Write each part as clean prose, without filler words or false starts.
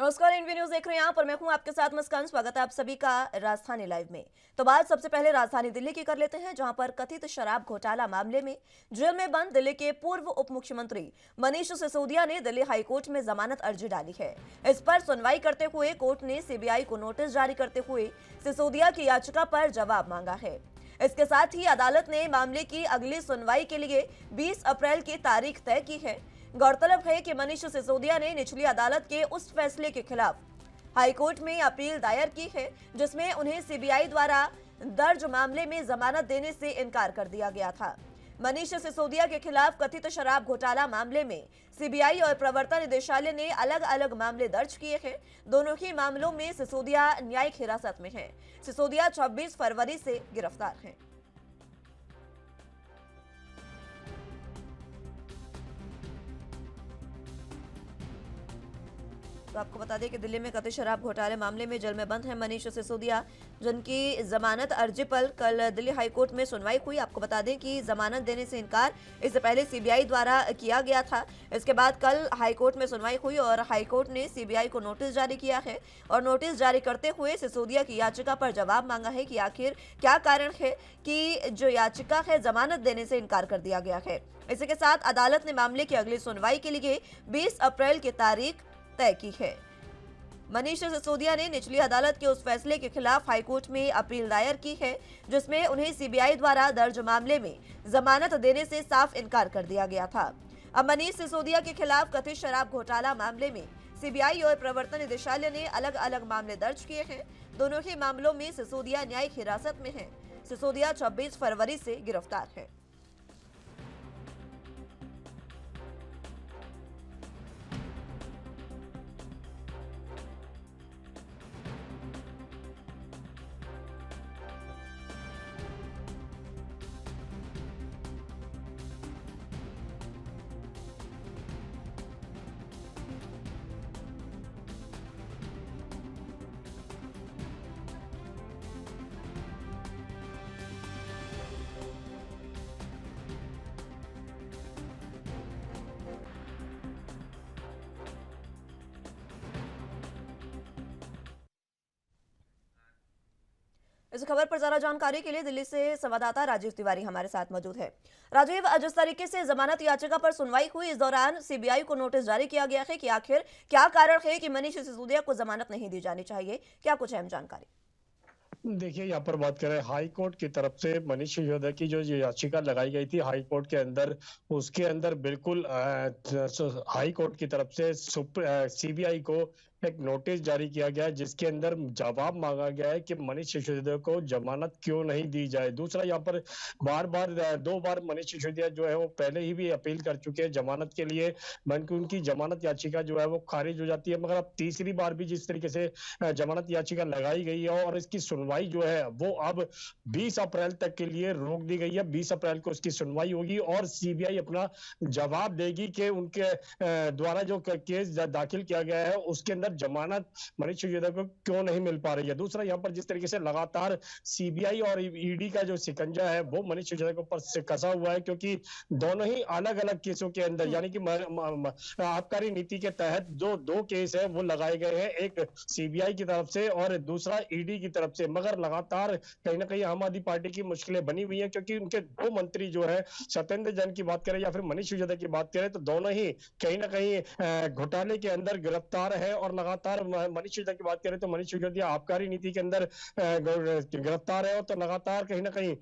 नमस्कार, India news देख रहे हैं आप और मैं हूं आपके साथ मुस्कान। स्वागत है आप सभी का राजधानी लाइव में। तो बात सबसे पहले राजधानी दिल्ली की कर लेते हैं, जहां पर कथित शराब घोटाला मामले में जेल में बंद दिल्ली के पूर्व उप मुख्यमंत्री मनीष सिसोदिया ने दिल्ली हाईकोर्ट में जमानत अर्जी डाली है। इस पर सुनवाई करते हुए कोर्ट ने सीबीआई को नोटिस जारी करते हुए सिसोदिया की याचिका पर जवाब मांगा है। इसके साथ ही अदालत ने मामले की अगली सुनवाई के लिए 20 अप्रैल की तारीख तय की है। गौरतलब है कि मनीष सिसोदिया ने निचली अदालत के उस फैसले के खिलाफ हाईकोर्ट में अपील दायर की है, जिसमें उन्हें सीबीआई द्वारा दर्ज मामले में जमानत देने से इनकार कर दिया गया था। मनीष सिसोदिया के खिलाफ कथित शराब घोटाला मामले में सीबीआई और प्रवर्तन निदेशालय ने अलग अलग मामले दर्ज किए हैं। दोनों ही मामलों में सिसोदिया न्यायिक हिरासत में हैं। सिसोदिया 26 फरवरी से गिरफ्तार हैं। तो आपको बता दें कि दिल्ली में कथित शराब घोटाले मामले में जेल में बंद है मनीष सिसोदिया, जिनकी जमानत अर्जी पर कल दिल्ली हाईकोर्ट में सुनवाई हुई। आपको बता दें कि जमानत देने से इनकार इससे पहले सीबीआई द्वारा किया गया था। इसके बाद कल हाईकोर्ट में सुनवाई हुई और हाईकोर्ट ने सीबीआई को नोटिस जारी किया है और नोटिस जारी करते हुए सिसोदिया की याचिका पर जवाब मांगा है कि आखिर क्या कारण है कि जो याचिका है जमानत देने से इनकार कर दिया गया है। इसी के साथ अदालत ने मामले की अगली सुनवाई के लिए 20 अप्रैल की तारीख तय की है। मनीष सिसोदिया ने निचली अदालत के उस फैसले के खिलाफ हाईकोर्ट में अपील दायर की है, जिसमें उन्हें सीबीआई द्वारा दर्ज मामले में जमानत देने से साफ इनकार कर दिया गया था। अब मनीष सिसोदिया के खिलाफ कथित शराब घोटाला मामले में सीबीआई और प्रवर्तन निदेशालय ने अलग अलग मामले दर्ज किए हैं। दोनों ही मामलों में सिसोदिया न्यायिक हिरासत में है। सिसोदिया 26 फरवरी से गिरफ्तार है। इस खबर पर ज्यादा जानकारी के लिए दिल्ली से संवाददाता राजीव तिवारी हमारे साथ मौजूद है। राजीव, जिस तरीके से जमानत याचिका पर सुनवाई हुई, इस दौरान सीबीआई को नोटिस जारी किया गया है कि आखिर क्या कारण है कि मनीष सिसोदिया को जमानत नहीं दी जानी चाहिए, क्या कुछ अहम जानकारी? देखिए, यहाँ पर बात करें हाई कोर्ट की तरफ से मनीष सिसोदिया की जो याचिका लगाई गई थी हाई कोर्ट के अंदर, उसके अंदर बिल्कुल हाई कोर्ट की तरफ से सीबीआई को एक नोटिस जारी किया गया है, जिसके अंदर जवाब मांगा गया है कि मनीष सिसोदिया को जमानत क्यों नहीं दी जाए। दूसरा, यहाँ पर बार बार 2 बार मनीष सिसोदिया जो है वो पहले ही भी अपील कर चुके हैं जमानत के लिए, बल्कि उनकी जमानत याचिका जो है वो खारिज हो जाती है। मगर अब तीसरी बार भी जिस तरीके से जमानत याचिका लगाई गई है और इसकी सुनवाई जो है वो अब 20 अप्रैल तक के लिए रोक दी गई है। 20 अप्रैल को उसकी सुनवाई होगी और सीबीआई अपना जवाब देगी कि उनके द्वारा जो केस दाखिल किया गया है उसके अंदर जमानत मनीष सिसोदिया को क्यों नहीं मिल पा रही है। दूसरा, यहाँ पर जिस तरीके से लगातार सीबीआई और ईडी का जो शिकंजा है वो मनीष सिसोदिया के ऊपर से कसा हुआ है, क्योंकि दोनों ही अलग अलग केसों के अंदर यानी कि आबकारी नीति के तहत जो 2 केस है वो लगाए गए हैं, एक सीबीआई की तरफ से और दूसरा ईडी की तरफ से। मगर लगातार कहीं ना कहीं आम आदमी पार्टी की मुश्किलें बनी हुई है, क्योंकि उनके 2 मंत्री जो है, सत्येंद्र जैन की बात करें या फिर मनीष सिसोदिया की बात करें, तो दोनों ही कहीं ना कहीं घोटाले के अंदर गिरफ्तार है। और लगातार मनीष सिसोदिया की बात करें तो मनीष सिसोदिया आबकारी नीति के अंदर गिरफ्तार है, और तो लगातार कहीं ना कहीं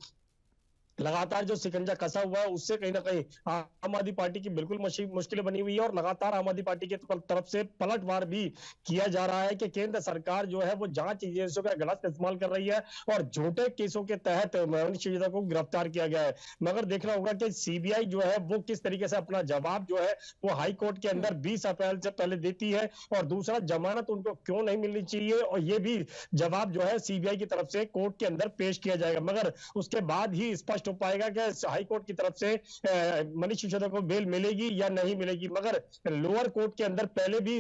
लगातार जो शिकंजा कसा हुआ है उससे कहीं ना कहीं आम आदमी पार्टी की बिल्कुल मुश्किलें बनी हुई है। और लगातार आम आदमी पार्टी की तरफ से पलटवार भी किया जा रहा है कि केंद्र सरकार जो है वो जांच एजेंसियों का गलत इस्तेमाल कर रही है और झूठे केसों के तहत मनीष सिसोदिया को गिरफ्तार किया गया है। मगर देखना होगा कि सीबीआई जो है वो किस तरीके से अपना जवाब जो है वो हाई कोर्ट के अंदर 20 अप्रैल से पहले देती है, और दूसरा जमानत उनको क्यों नहीं मिलनी चाहिए, और ये भी जवाब जो है सीबीआई की तरफ से कोर्ट के अंदर पेश किया जाएगा। मगर उसके बाद ही स्पष्ट हो पाएगा कि हाई कोर्ट की तरफ से मनीष सिसोदिया को बेल मिलेगी या नहीं मिलेगी। मगर लोअर कोर्ट के अंदर पहले भी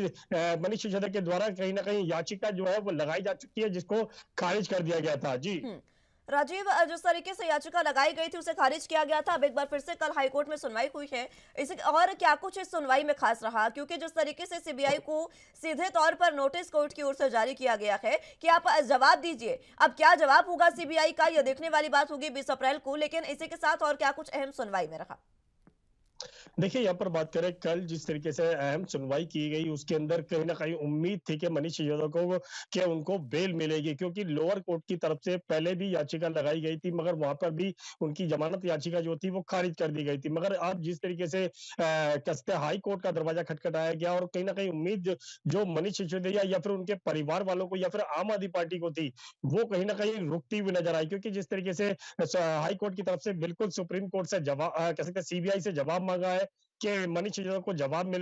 मनीष सिसोदिया के द्वारा कहीं ना कहीं याचिका जो है वो लगाई जा चुकी है, जिसको खारिज कर दिया गया था। जी। राजीव, जिस तरीके से याचिका लगाई गई थी उसे खारिज किया गया था, अब एक बार फिर से कल हाईकोर्ट में सुनवाई हुई है। इसे और क्या कुछ इस सुनवाई में खास रहा, क्योंकि जिस तरीके से सीबीआई को सीधे तौर पर नोटिस कोर्ट की ओर से जारी किया गया है कि आप जवाब दीजिए। अब क्या जवाब होगा सीबीआई का, यह देखने वाली बात होगी 20 अप्रैल को, लेकिन इसी के साथ और क्या कुछ अहम सुनवाई में रहा? देखिए, यहाँ पर बात करें कल जिस तरीके से अहम सुनवाई की गई उसके अंदर कहीं न कहीं उम्मीद थी कि मनीष सिसोदिया को कि उनको बेल मिलेगी क्योंकि लोअर कोर्ट की तरफ से पहले भी याचिका लगाई गई थी मगर वहाँ पर भी उनकी जमानत याचिका जो थी वो खारिज कर दी गई थी। मगर अब जिस तरीके से कसते हाई कोर्ट का दरवाजा खटखटाया गया और कहीं न कहीं उम्मीद जो मनीष सिसोदिया या फिर उनके परिवार वालों को या फिर आम आदमी पार्टी को थी, वो कहीं न कहीं रुकती हुई नजर आई क्योंकि जिस तरीके से हाई कोर्ट की तरफ से बिल्कुल सुप्रीम कोर्ट से कह सकते हैं सीबीआई से जवाब मांगा है कि मनीष सिसोदिया को जवाब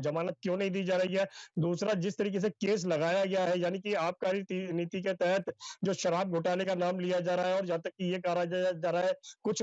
जमानत क्यों नहीं दी जा रही है। दूसरा जिस तरीके से केस लगाया गया है यानी कि आबकारी नीति के तहत जो शराब घोटाले का नाम लिया जा रहा है और जहाँ तक कि ये कहा जा रहा है कुछ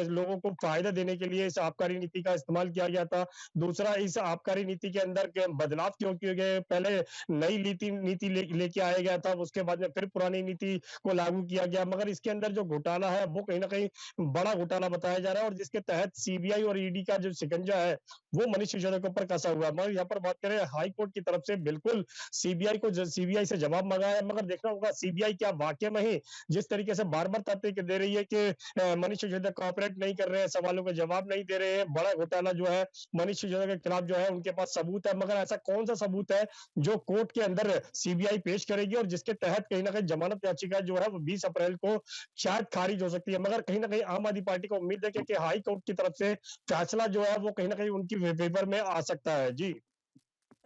लोगों को फायदा देने के लिए इस आबकारी नीति का इस्तेमाल किया गया था। दूसरा इस आबकारी नीति के अंदर के बदलाव क्यों किए गए, पहले नई नीति लेके आया गया था, उसके बाद में फिर पुरानी नीति को लागू किया गया मगर इसके अंदर जो घोटाला है वो कहीं न कहीं बड़ा घोटाला बताया जा रहा है और जिसके तहत सीबीआई और ईडी का जो शिकंजा है वो मनीष सिसोदिया के ऊपर कसा हुआ है। मगर यहाँ पर बात करें हाई कोर्ट की तरफ से बिल्कुल सीबीआई से जवाब मांगा है मगर देखना होगा सीबीआई क्या वाकई में ही जिस तरीके से बार-बार तथ्य दे रही है कि मनीष सिसोदिया कोऑपरेट नहीं कर रहे हैं, सवालों का जवाब नहीं दे रहे हैं, बड़ा घोटाला जो है मनीष सिसोदिया के खिलाफ जो है उनके पास सबूत है मगर ऐसा कौन सा सबूत है जो कोर्ट के अंदर सीबीआई पेश करेगी और जिसके तहत कहीं न कहीं जमानत याचिका जो है वो 20 अप्रैल को शायद खारिज हो सकती है। मगर कहीं न कहीं आम आदमी पार्टी को उम्मीद है कि हाई कोर्ट की तरफ से फैसला जो है वो कहीं न कहीं उनकी फेवर में आ सकता है। जी।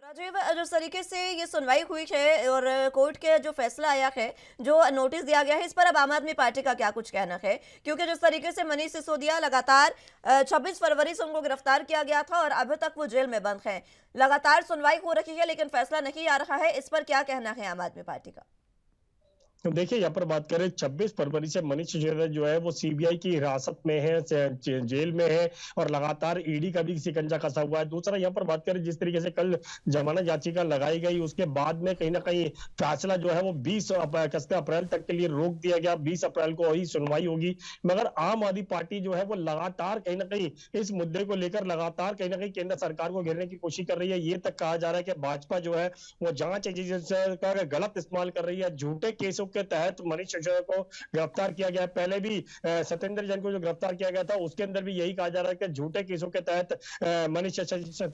राजीव, जिस तरीके से ये सुनवाई हुई है और कोर्ट के जो फैसला आया है, जो नोटिस दिया गया है, इस पर अब आम आदमी पार्टी का क्या कुछ कहना है? क्योंकि जिस तरीके से मनीष सिसोदिया लगातार 26 फरवरी से उनको गिरफ्तार किया गया था और अभी तक वो जेल में बंद हैं। लगातार सुनवाई हो रही है लेकिन फैसला नहीं आ रहा है, इस पर क्या कहना है आम आदमी पार्टी का? तो देखिए यहाँ पर बात करें 26 फरवरी से मनीष सिसोदिया जो है वो सीबीआई की हिरासत में है, जेल में है और लगातार ईडी का भी शिकंजा कसा हुआ है। दूसरा यहाँ पर बात करें जिस तरीके से कल जमानत याचिका लगाई गई उसके बाद में कहीं ना कहीं फैसला जो है वो 20 अप्रैल तक के लिए रोक दिया गया। 20 अप्रैल को ही सुनवाई होगी मगर आम आदमी पार्टी जो है वो लगातार कहीं ना कहीं इस मुद्दे को लेकर लगातार कहीं ना कहीं केंद्र सरकार को घेरने की कोशिश कर रही है। ये तक कहा जा रहा है कि भाजपा जो है वो जांच एजेंसी का गलत इस्तेमाल कर रही है। झूठे केसों के तहत मनीष सिसोदिया को गिरफ्तार किया गया। पहले भी सत्येंद्र जैन को जो गिरफ्तार किया गया था उसके अंदर भी यही कहा जा रहा है कि झूठे केसों के तहत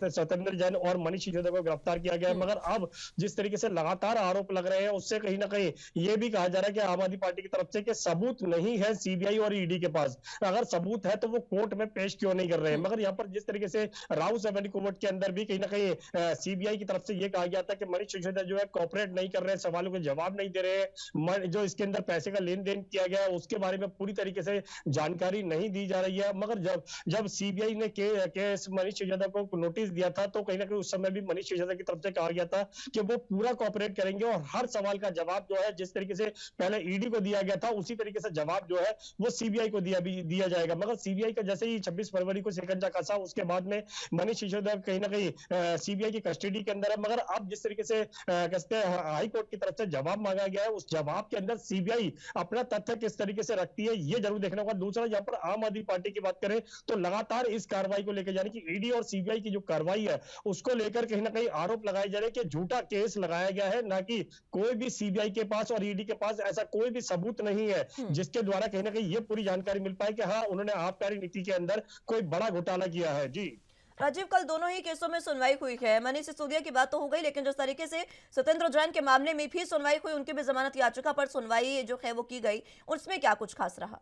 सत्येंद्र जैन और मनीष सिसोदिया को गिरफ्तार किया गया। मगर अब जिस तरीके से लगातार आरोप लग रहे हैं उससे कहीं ना कहीं ये भी कहा जा रहा है कि आम आदमी पार्टी की तरफ से कि सबूत नहीं है सीबीआई और ईडी के पास। अगर सबूत है तो वो कोर्ट में पेश क्यों नहीं कर रहे हैं। मगर यहाँ पर जिस तरीके से राउ 70 कोर्ट के अंदर भी कहीं ना कहीं सीबीआई की तरफ से ये कहा गया था कि मनीष सिसोदिया जो है कोऑपरेट नहीं कर रहे हैं, सवालों के जवाब नहीं दे रहे हैं, जो इसके अंदर पैसे का लेन देन किया गया उसके बारे में पूरी तरीके से जानकारी नहीं दी जा रही है। मगर जब जब सीबीआई ने केस मनीष सिसोदिया को नोटिस दिया था तो कहीं ना कहीं उस समय भी मनीष सिसोदिया की तरफ से कहा गया था कि वो पूरा कोऑपरेट करेंगे और हर सवाल का जवाब जो है जिस तरीके से पहले ईडी को दिया गया था उसी तरीके से जवाब जो है वो सीबीआई को दिया जाएगा। मगर सीबीआई का जैसे ही 26 फरवरी को शिकंजा कसा उसके बाद में मनीष सिसोदिया कहीं ना कहीं सीबीआई की कस्टडी के अंदर है। मगर अब जिस तरीके से कहते हैं हाई कोर्ट की तरफ से जवाब मांगा गया है उस जवाब के अंदर सीबीआई अपना तथ्य किस तरीके से रखती है ये जरूर देखना होगा। दूसरा यहाँ पर आम आदमी पार्टी की बात करें तो लगातार इस कार्रवाई को लेकर यानी कि ईडी और सीबीआई की जो कार्रवाई है उसको लेकर कहीं ना कहीं आरोप लगाए जा रहे हैं कि झूठा केस लगाया गया है, ना कि कोई भी सीबीआई के पास और ईडी के पास ऐसा कोई भी सबूत नहीं है जिसके द्वारा कहीं ना कहीं ये पूरी जानकारी मिल पाए कि हाँ उन्होंने आबकारी नीति के अंदर कोई बड़ा घोटाला किया है। जी राजीव, कल दोनों ही केसों में सुनवाई हुई है। मनीष सिसोदिया की बात तो हो गई, लेकिन जिस तरीके से सत्येंद्र जैन के मामले में भी सुनवाई हुई, उनकी भी जमानत याचिका पर सुनवाई जो है वो की गई, उसमें क्या कुछ खास रहा?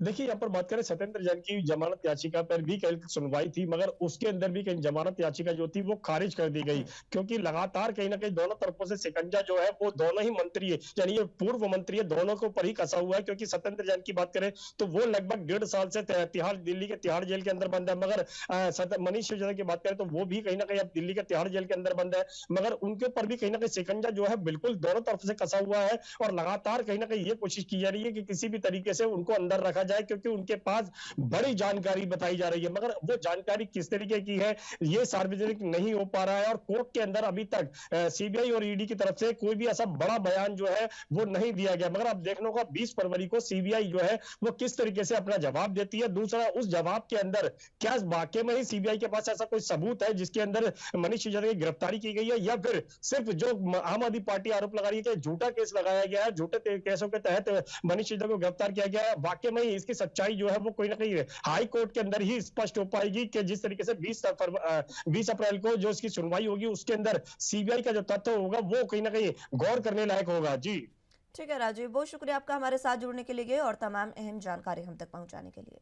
देखिए यहाँ पर बात करें सत्येंद्र जैन की जमानत याचिका पर भी कल सुनवाई थी मगर उसके अंदर भी कहीं जमानत याचिका जो थी वो खारिज कर दी गई क्योंकि लगातार कहीं ना कहीं दोनों तरफों से शिकंजा जो है वो दोनों ही मंत्री है यानी ये पूर्व मंत्री है दोनों के ऊपर ही कसा हुआ है। क्योंकि सत्येंद्र जैन की बात करें तो वो लगभग 1.5 साल से दिल्ली के तिहाड़ जेल के अंदर बंद है। मगर मनीष सिसोदिया की बात करें तो वो भी कहीं ना कहीं अब दिल्ली के तिहाड़ जेल के अंदर बंद है मगर उनके ऊपर भी कहीं ना कहीं शिकंजा जो है बिल्कुल दोनों तरफ से कसा हुआ है और लगातार कहीं ना कहीं ये कोशिश की जा रही है कि किसी भी तरीके से उनको अंदर रखा जाए, क्योंकि उनके पास बड़ी जानकारी बताई जा रही है, मगर वो जानकारी किस तरीके की है ये सार्वजनिक नहीं हो पा रहा है। और कोर्ट के अंदर अभी तक सीबीआई और ईडी की तरफ से कोई भी ऐसा बड़ा बयान जो है वो नहीं दिया गया, मगर अब देखने होगा 20 फरवरी को सीबीआई जो है वो किस तरीके से अपना जवाब देती है। दूसरा, उस जवाब के अंदर क्या वाकई में ही सीबीआई के पास ऐसा कोई सबूत है जिसके अंदर मनीष सिसोदिया की गिरफ्तारी की गई है, या फिर सिर्फ जो आम आदमी पार्टी आरोप लगा रही है कि झूठा केस लगाया गया है, झूठे केसों के तहत मनीष सिसोदिया को गिरफ्तार किया गया है। वाकई में ही इसकी सच्चाई जो है वो कोई ना कहीं हाई कोर्ट के अंदर ही स्पष्ट हो पाएगी कि जिस तरीके से 20 अप्रैल को जो इसकी सुनवाई होगी उसके अंदर सीबीआई का जो तथ्य होगा वो कहीं ना कहीं गौर करने लायक होगा। जी ठीक है राजीव, बहुत शुक्रिया आपका हमारे साथ जुड़ने के लिए और तमाम अहम जानकारी हम तक पहुंचाने के लिए।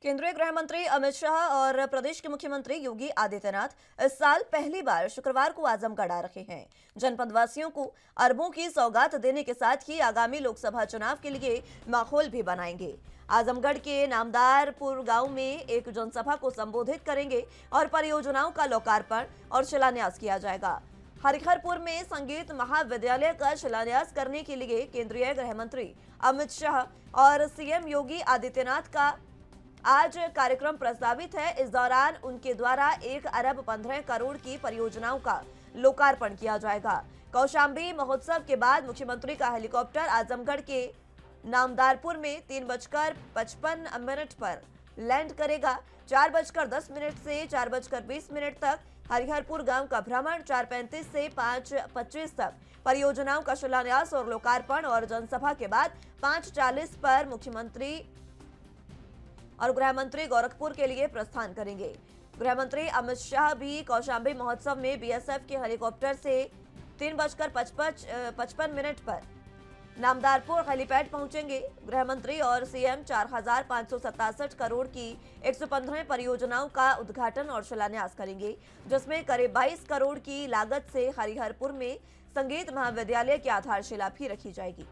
केंद्रीय गृह मंत्री अमित शाह और प्रदेश के मुख्यमंत्री योगी आदित्यनाथ इस साल पहली बार शुक्रवार को आजमगढ़ आ रहे हैं। जनपद वासियों को अरबों की सौगात देने के साथ ही आगामी लोकसभा चुनाव के लिए माहौल भी बनाएंगे। आजमगढ़ के नामदारपुर गांव में एक जनसभा को संबोधित करेंगे और परियोजनाओं का लोकार्पण और शिलान्यास किया जाएगा। हरिहरपुर में संगीत महाविद्यालय का शिलान्यास करने के लिए केंद्रीय गृह मंत्री अमित शाह और सीएम योगी आदित्यनाथ का आज कार्यक्रम प्रस्तावित है। इस दौरान उनके द्वारा 1 अरब 15 करोड़ की परियोजनाओं का लोकार्पण किया जाएगा। कौशाम्बी महोत्सव के बाद मुख्यमंत्री का हेलीकॉप्टर आजमगढ़ के नामदारपुर में 3:55 पर लैंड करेगा। 4:10 से 4:20 तक हरिहरपुर गांव का भ्रमण, 4:35 से 5:25 तक परियोजनाओं का शिलान्यास और लोकार्पण और जनसभा के बाद 5:40 पर मुख्यमंत्री और गृह मंत्री गोरखपुर के लिए प्रस्थान करेंगे। गृह मंत्री अमित शाह भी कौशाम्बी महोत्सव में बीएसएफ के हेलीकॉप्टर से 3:55 पर नामदारपुर हेलीपैड पहुंचेंगे। गृह मंत्री और सीएम 4,567 करोड़ की 115 परियोजनाओं का उद्घाटन और शिलान्यास करेंगे, जिसमें करीब 22 करोड़ की लागत से हरिहरपुर में संगीत महाविद्यालय की आधारशिला भी रखी जाएगी।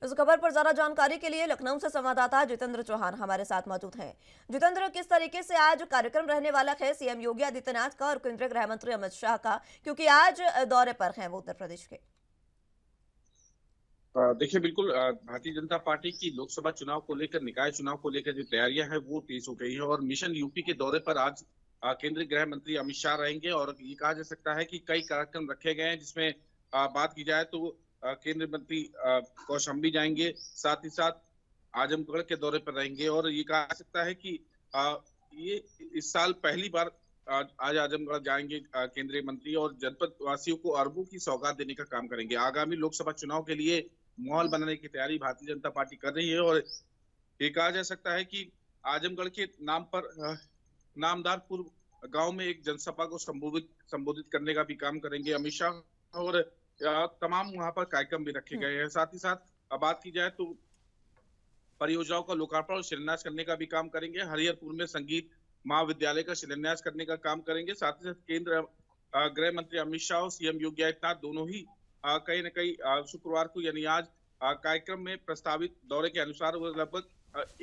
इस खबर पर ज्यादा जानकारी के लिए लखनऊ से संवाददाता जितेंद्र चौहान हमारे साथ मौजूद हैं। जितेंद्र, किस तरीके से आज कार्यक्रम रहने वाला है सीएम योगी आदित्यनाथ का और केंद्रीय गृह मंत्री अमित शाह का, क्योंकि आज दौरे पर हैं वो उत्तर प्रदेश के? देखिए, बिल्कुल भारतीय जनता पार्टी की लोकसभा चुनाव को लेकर, निकाय चुनाव को लेकर जो तैयारियां हैं वो तेज हो गई है और मिशन यूपी के दौरे पर आज केंद्रीय गृह मंत्री अमित शाह रहेंगे और ये कहा जा सकता है कि कई कार्यक्रम रखे गए हैं, जिसमें बात की जाए तो केंद्रीय मंत्री कौशाम्बी जाएंगे, साथ ही साथ आजमगढ़ के दौरे पर रहेंगे और ये कहा जा सकता है कि ये इस साल पहली बार आज आजमगढ़ जाएंगे केंद्रीय मंत्री और जनपद वासियों को अरबों की सौगात देने का काम करेंगे। आगामी लोकसभा चुनाव के लिए माहौल बनाने की तैयारी भारतीय जनता पार्टी कर रही है और ये कहा जा सकता है कि आजमगढ़ के नाम पर नामदारपुर गांव में एक जनसभा को संबोधित करने का भी काम करेंगे अमित शाह और तमाम वहां पर कार्यक्रम भी रखे गए हैं। साथ ही साथ बात की जाए तो परियोजनाओं का लोकार्पण और शिलान्यास करने का भी काम करेंगे। हरिहरपुर में संगीत महाविद्यालय का शिलान्यास करने का काम करेंगे। साथ ही साथ केंद्र गृह मंत्री अमित शाह और सीएम योगी आदित्यनाथ दोनों ही कहीं न कहीं शुक्रवार को यानी आज कार्यक्रम में प्रस्तावित दौरे के अनुसार वो लगभग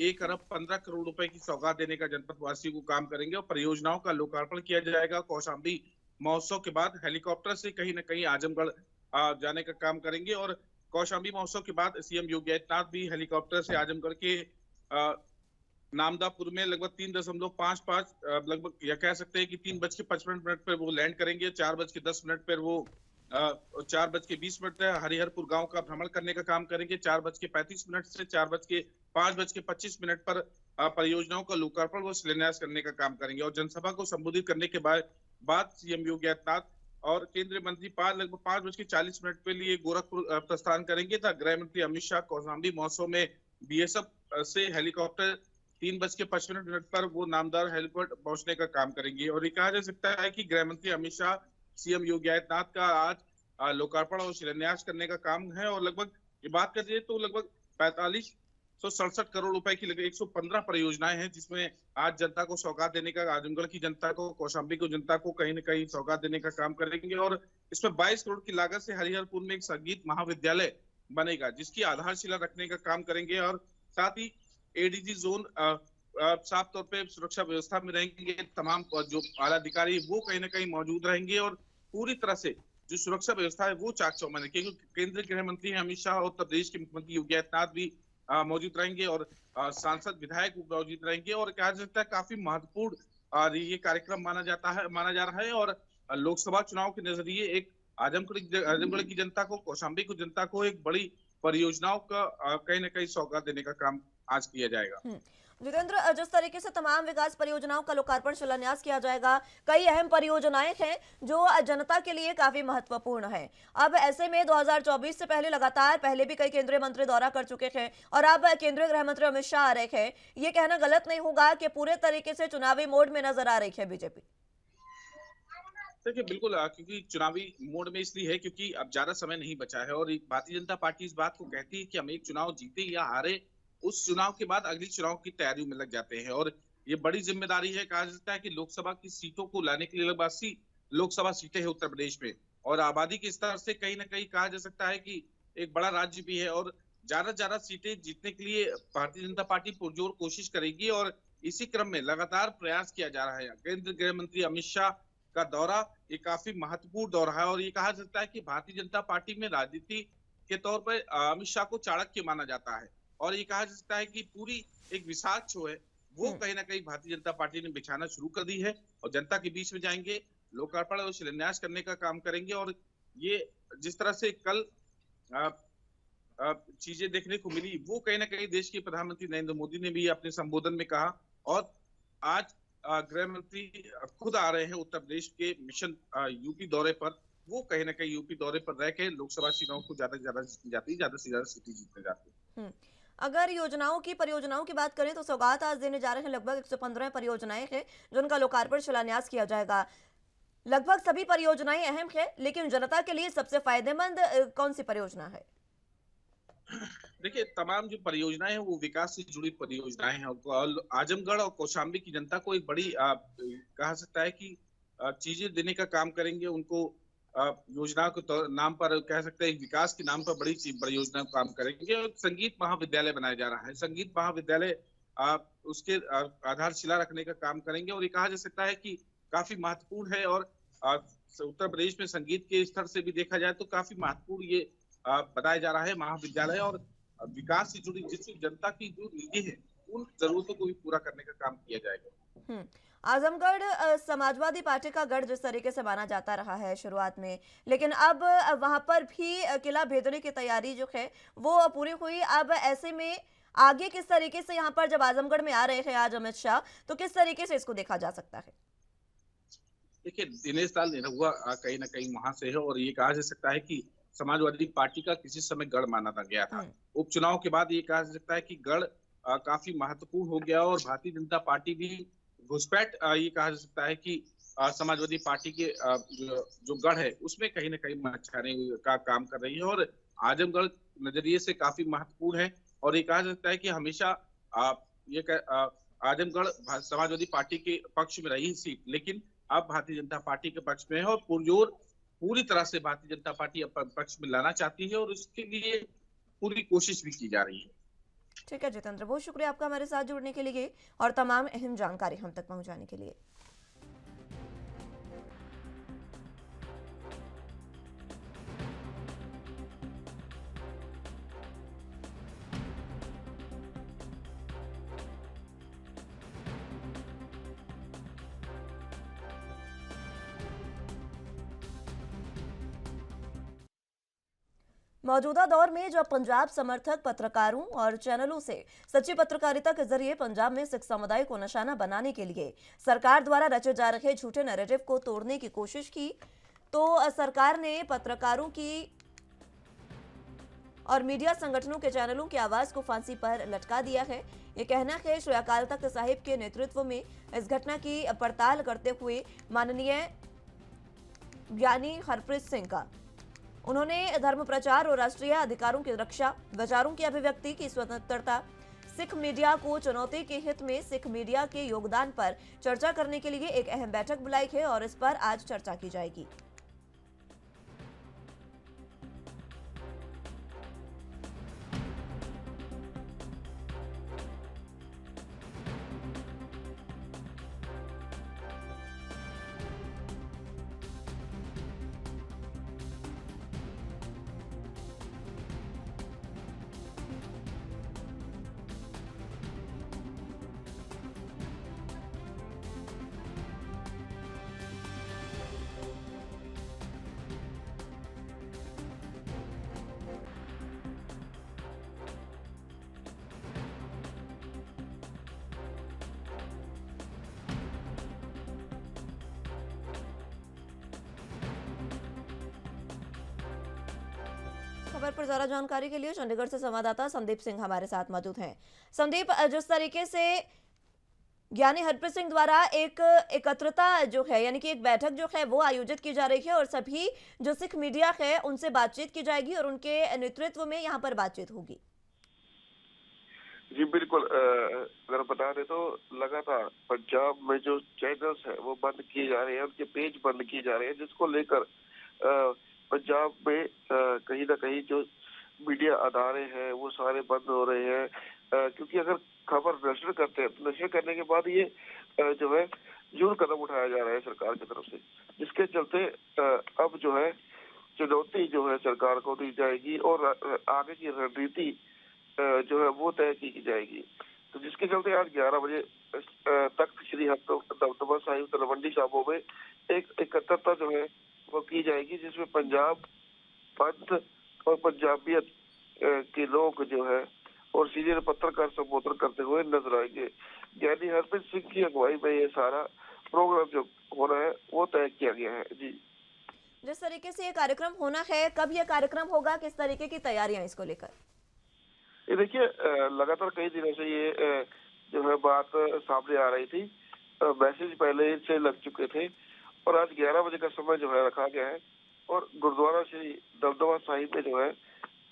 1 अरब 15 करोड़ रुपए की सौगात देने का जनपद वासियों को काम करेंगे और परियोजनाओं का लोकार्पण किया जाएगा। कौशाम्बी महोत्सव के बाद हेलीकॉप्टर से कहीं न कहीं आजमगढ़ जाने का काम करेंगे और कौशाम्बी महोत्सव के बाद सीएम योगी आदित्यनाथ भी हेलीकॉप्टर से आजमगढ़ के नामदापुर में लगभग 3.55 लगभग या कह सकते हैं कि 3:55 पर वो लैंड करेंगे। 4:10 पर वो 4:20 हरिहरपुर गांव का भ्रमण करने का काम करेंगे। 4:35 से 5:25 पर परियोजनाओं का लोकार्पण व शिलान्यास करने का काम करेंगे और जनसभा को संबोधित करने के बाद सीएम योगी आदित्यनाथ और केंद्रीय मंत्री लगभग 5:40 के लिए गोरखपुर प्रस्थान करेंगे तथा गृह मंत्री अमित शाह कौशाम्बी महोत्सव में बीएसएफ से हेलीकॉप्टर 3:55 पर वो नामदार हेलीपोर्ट पहुंचने का काम करेंगे। और ये कहा जा सकता है कि गृह मंत्री अमित शाह सीएम योगी आदित्यनाथ का आज लोकार्पण और शिलान्यास करने का काम है और लगभग ये बात करिए तो लगभग 4567 करोड़ रुपए की लगभग 115 परियोजनाएं हैं जिसमें आज जनता को सौगात देने का, आजमगढ़ की जनता को, कौशाम्बी की जनता को कहीं न कहीं सौगात देने का काम करेंगे। और इसमें 22 करोड़ की लागत से हरिहरपुर में एक संगीत महाविद्यालय बनेगा जिसकी आधारशिला रखने का काम करेंगे और साथ ही एडीजी जोन साफ तौर पे सुरक्षा व्यवस्था में रहेंगे। तमाम जो आला अधिकारी वो कहीं ना कहीं मौजूद रहेंगे और पूरी तरह से जो सुरक्षा व्यवस्था है वो चाक चौबंद है क्योंकि केंद्रीय गृह मंत्री अमित शाह और उत्तर प्रदेश के मुख्यमंत्री योगी आदित्यनाथ भी मौजूद रहेंगे और सांसद विधायक मौजूद रहेंगे और कहा जा सकता है काफी महत्वपूर्ण ये कार्यक्रम माना जा रहा है और लोकसभा चुनाव के नजरिए एक आजमगढ़ की जनता को, कौशाम्बी की जनता को एक बड़ी परियोजनाओं का कहीं ना कहीं सौगात देने का काम आज किया जाएगा। जितेंद्र, जिस तरीके से तमाम विकास परियोजनाओं का लोकार्पण शिलान्यास किया जाएगा, कई अहम परियोजनाएं हैं जो जनता के लिए काफी महत्वपूर्ण है। अब ऐसे में 2024 से पहले भी कई केंद्रीय मंत्री दौरा कर चुके थे और अब केंद्रीय गृह मंत्री अमित शाह आ रहे हैं। ये कहना गलत नहीं होगा कि पूरे तरीके से चुनावी मोड में नजर आ रही है बीजेपी। देखिए बिल्कुल, क्योंकि चुनावी मोड में इसलिए है क्योंकि अब ज्यादा समय नहीं बचा है और भारतीय जनता पार्टी इस बात को कहती है कि हम एक चुनाव जीते या हारे, उस चुनाव के बाद अगली चुनाव की तैयारियों में लग जाते हैं और ये बड़ी जिम्मेदारी है। कहा जाता है कि लोकसभा की सीटों को लाने के लिए लगभग 80 लोकसभा सीटें हैं उत्तर प्रदेश में और आबादी के स्तर से कहीं ना कहीं कहा जा सकता है कि एक बड़ा राज्य भी है और ज्यादा सीटें जीतने के लिए भारतीय जनता पार्टी पुरजोर कोशिश करेगी और इसी क्रम में लगातार प्रयास किया जा रहा है। केंद्रीय गृह मंत्री अमित शाह का दौरा ये काफी महत्वपूर्ण दौरा है और ये कहा जाता है कि भारतीय जनता पार्टी में राजनीति के तौर पर अमित शाह को चाणक्य माना जाता है और ये कहा जा सकता है कि पूरी एक विशाल छो है वो कहीं ना कहीं भारतीय जनता पार्टी ने बिछाना शुरू कर दी है और जनता के बीच में जाएंगे, लोकार्पण और शिलान्यास करने का काम करेंगे। और ये जिस तरह से कल चीजें देखने को मिली वो कहीं ना कहीं देश के प्रधानमंत्री नरेंद्र मोदी ने भी अपने संबोधन में कहा और आज गृह मंत्री खुद आ रहे हैं उत्तर प्रदेश के मिशन यूपी दौरे पर। वो कहीं ना कहीं यूपी दौरे पर रह के लोकसभा चुनाव को ज्यादा से ज्यादा सीटें जीतने जाती है। अगर परियोजनाओं की बात करें तो सौगात आज देने जा रहे हैं। लगभग 115 परियोजनाएं हैं जिनका लोकार्पण शिलान्यास किया जाएगा। लगभग सभी परियोजनाएं अहम है, लेकिन जनता के लिए सबसे फायदेमंद कौन सी परियोजना है? देखिए तमाम जो परियोजनाएं हैं वो विकास से जुड़ी परियोजनाएं हैं और आजमगढ़ और कौशाम्बी की जनता को एक बड़ी कहा सकता है कि चीजें देने का काम करेंगे। उनको योजना के नाम पर कह सकते हैं विकास के नाम पर बड़ी परियोजना काम करेंगे और संगीत महाविद्यालय बनाया जा रहा है। संगीत महाविद्यालय उसके आधारशिला रखने का काम करेंगे और ये कहा जा सकता है कि काफी महत्वपूर्ण है और उत्तर प्रदेश में संगीत के स्तर से भी देखा जाए तो काफी महत्वपूर्ण ये बताया जा रहा है महाविद्यालय और विकास से जुड़ी जिस जनता की जो नीडें हैं उन जरूरतों को भी पूरा करने का काम किया जाएगा। आजमगढ़ समाजवादी पार्टी का गढ़ जिस तरीके से माना जाता रहा है शुरुआत में, लेकिन अब वहां पर भी किला भेदने की तैयारी जो है वो पूरी हुई। अब ऐसे में आगे किस तरीके से यहाँ पर जब आजमगढ़ में आ रहे हैं आज अमित शाह, तो किस तरीके से इसको देखा जा सकता है? देखिए दिनेश लाल निरहुआ कहीं ना कहीं वहां से है और ये कहा जा सकता है कि समाजवादी पार्टी का किसी समय गढ़ माना गया था। उपचुनाव के बाद ये कहा जा सकता है कि गढ़ काफी महत्वपूर्ण हो गया और भारतीय जनता पार्टी भी घुसपैठ ये कहा जा सकता है कि समाजवादी पार्टी के जो गढ़ है उसमें कहीं ना कहीं मचाने का काम कर रही है और आजमगढ़ नजरिए से काफी महत्वपूर्ण है और ये कहा जा सकता है कि हमेशा आजमगढ़ समाजवादी पार्टी के पक्ष में रही सीट, लेकिन अब भारतीय जनता पार्टी के पक्ष में है और पूरी तरह से भारतीय जनता पार्टी अपने पक्ष में लाना चाहती है और उसके लिए पूरी कोशिश भी की जा रही है। ठीक है जितेंद्र, बहुत शुक्रिया आपका हमारे साथ जुड़ने के लिए और तमाम अहम जानकारी हम तक पहुंचाने के लिए। मौजूदा दौर में जब पंजाब समर्थक पत्रकारों और चैनलों से सच्ची पत्रकारिता के जरिए पंजाब में सिख समुदाय को निशाना बनाने के लिए सरकार द्वारा रचे जा रहे झूठे नैरेटिव को तोड़ने की कोशिश की, तो सरकार ने पत्रकारों की और मीडिया संगठनों के चैनलों की आवाज को फांसी पर लटका दिया है। ये कहना है श्री अकाल तख्त साहिब के नेतृत्व में इस घटना की पड़ताल करते हुए माननीय ज्ञानी हरप्रीत सिंह का। उन्होंने धर्म प्रचार और राष्ट्रीय अधिकारों की रक्षा, विचारों की अभिव्यक्ति की स्वतंत्रता, सिख मीडिया को चुनौती के हित में सिख मीडिया के योगदान पर चर्चा करने के लिए एक अहम बैठक बुलाई है और इस पर आज चर्चा की जाएगी। खबर पर ज्यादा जानकारी के लिए चंडीगढ़ से संवाददाता संदीप सिंह हमारे साथ मौजूद हैं। संदीप, जिस तरीके से ज्ञानी हरप्रीत सिंह द्वारा एक एकत्रता जो है यानी कि एक बैठक जो है वो आयोजित की जा रही है और सभी जो सिख मीडिया है उनसे बातचीत की जाएगी और उनके नेतृत्व में यहाँ पर बातचीत होगी। जी बिल्कुल, अगर बता दें तो लगातार पंजाब में जो चैनल्स है वो बंद किए जा रहे हैं, उनके पेज बंद किए जा रहे हैं, जिसको लेकर पंजाब में कहीं ना कहीं जो मीडिया अदारे हैं वो सारे बंद हो रहे हैं, क्योंकि अगर खबर नशर करते हैं तो नशर करने के बाद ये जो है जरूर कदम उठाया जा रहा है सरकार की तरफ से, जिसके चलते अब जो है चुनौती जो है सरकार को दी जाएगी और आगे की रणनीति जो है वो तय की जाएगी। तो जिसके चलते आज 11 बजे तख्त श्री दमदमा साहिब तलवंडी साहबों में एक एकत्रता जो है वो की जाएगी, जिसमें पंजाब पंथ और पंजाबियत के लोग जो है और सीनियर पत्रकार संबोधन करते हुए नजर आएंगे। ज्ञानी हरप्रीत सिंह की अगुवाई में ये सारा प्रोग्राम जो होना है वो तय किया गया है। जी, जिस तरीके से ये कार्यक्रम होना है, कब ये कार्यक्रम होगा, किस तरीके की तैयारियां इसको लेकर? ये देखिए, लगातार कई दिनों से ये जो है बात सामने आ रही थी, मैसेज पहले से लग चुके थे और आज 11 बजे का समय जो है रखा गया है और गुरुद्वारा श्री दमदमा साहिब में जो है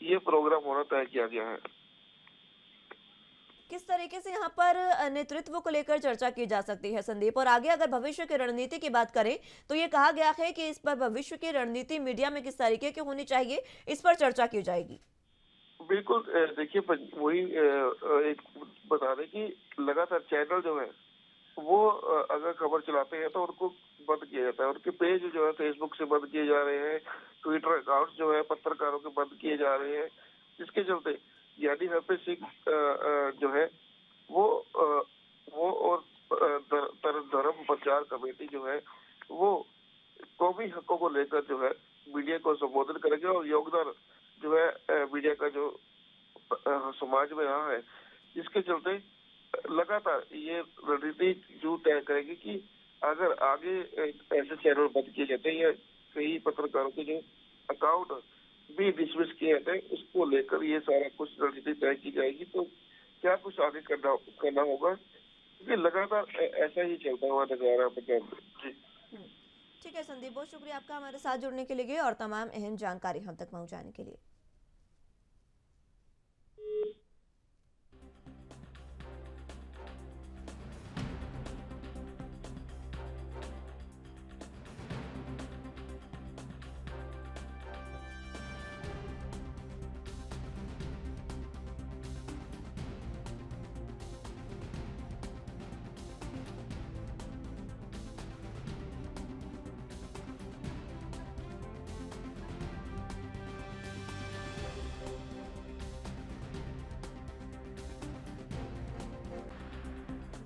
ये प्रोग्राम होना तय किया गया है। किस तरीके से यहाँ पर नेतृत्व को लेकर चर्चा की जा सकती है संदीप, और आगे अगर भविष्य की रणनीति की बात करें तो ये कहा गया है कि इस पर भविष्य की रणनीति मीडिया में किस तरीके की होनी चाहिए, इस पर चर्चा की जाएगी। बिल्कुल, देखिए वही एक बता दें कि लगातार चैनल जो है वो अगर खबर चलाते हैं तो उनको बंद किया जाता है, उनके पेज जो है फेसबुक से बंद किए जा रहे हैं, ट्विटर अकाउंट जो है पत्रकारों के बंद किए जा रहे हैं, जिसके चलते ज्ञानी हरप्रीत सिंह जो है वो और धर्म प्रचार कमेटी जो है वो कौमी हकों को लेकर जो है मीडिया को संबोधन करेंगे और योगदान जो है मीडिया का जो समाज में रहा है, जिसके चलते लगातार ये रणनीति जो तय करेगी कि अगर आगे ऐसे चैनल बंद किए जाते हैं या कई पत्रकारों के जो अकाउंट भी डिसमिस किए जाते हैं, उसको लेकर ये सारा कुछ रणनीति तय की जाएगी। तो क्या कुछ आगे करना होगा, क्योंकि लगातार ऐसा ही चलता हुआ नजर आ रहा है पंजाब में। जी ठीक है संदीप, बहुत शुक्रिया आपका हमारे साथ जुड़ने के लिए और तमाम अहम जानकारी हम तक पहुंचाने के लिए।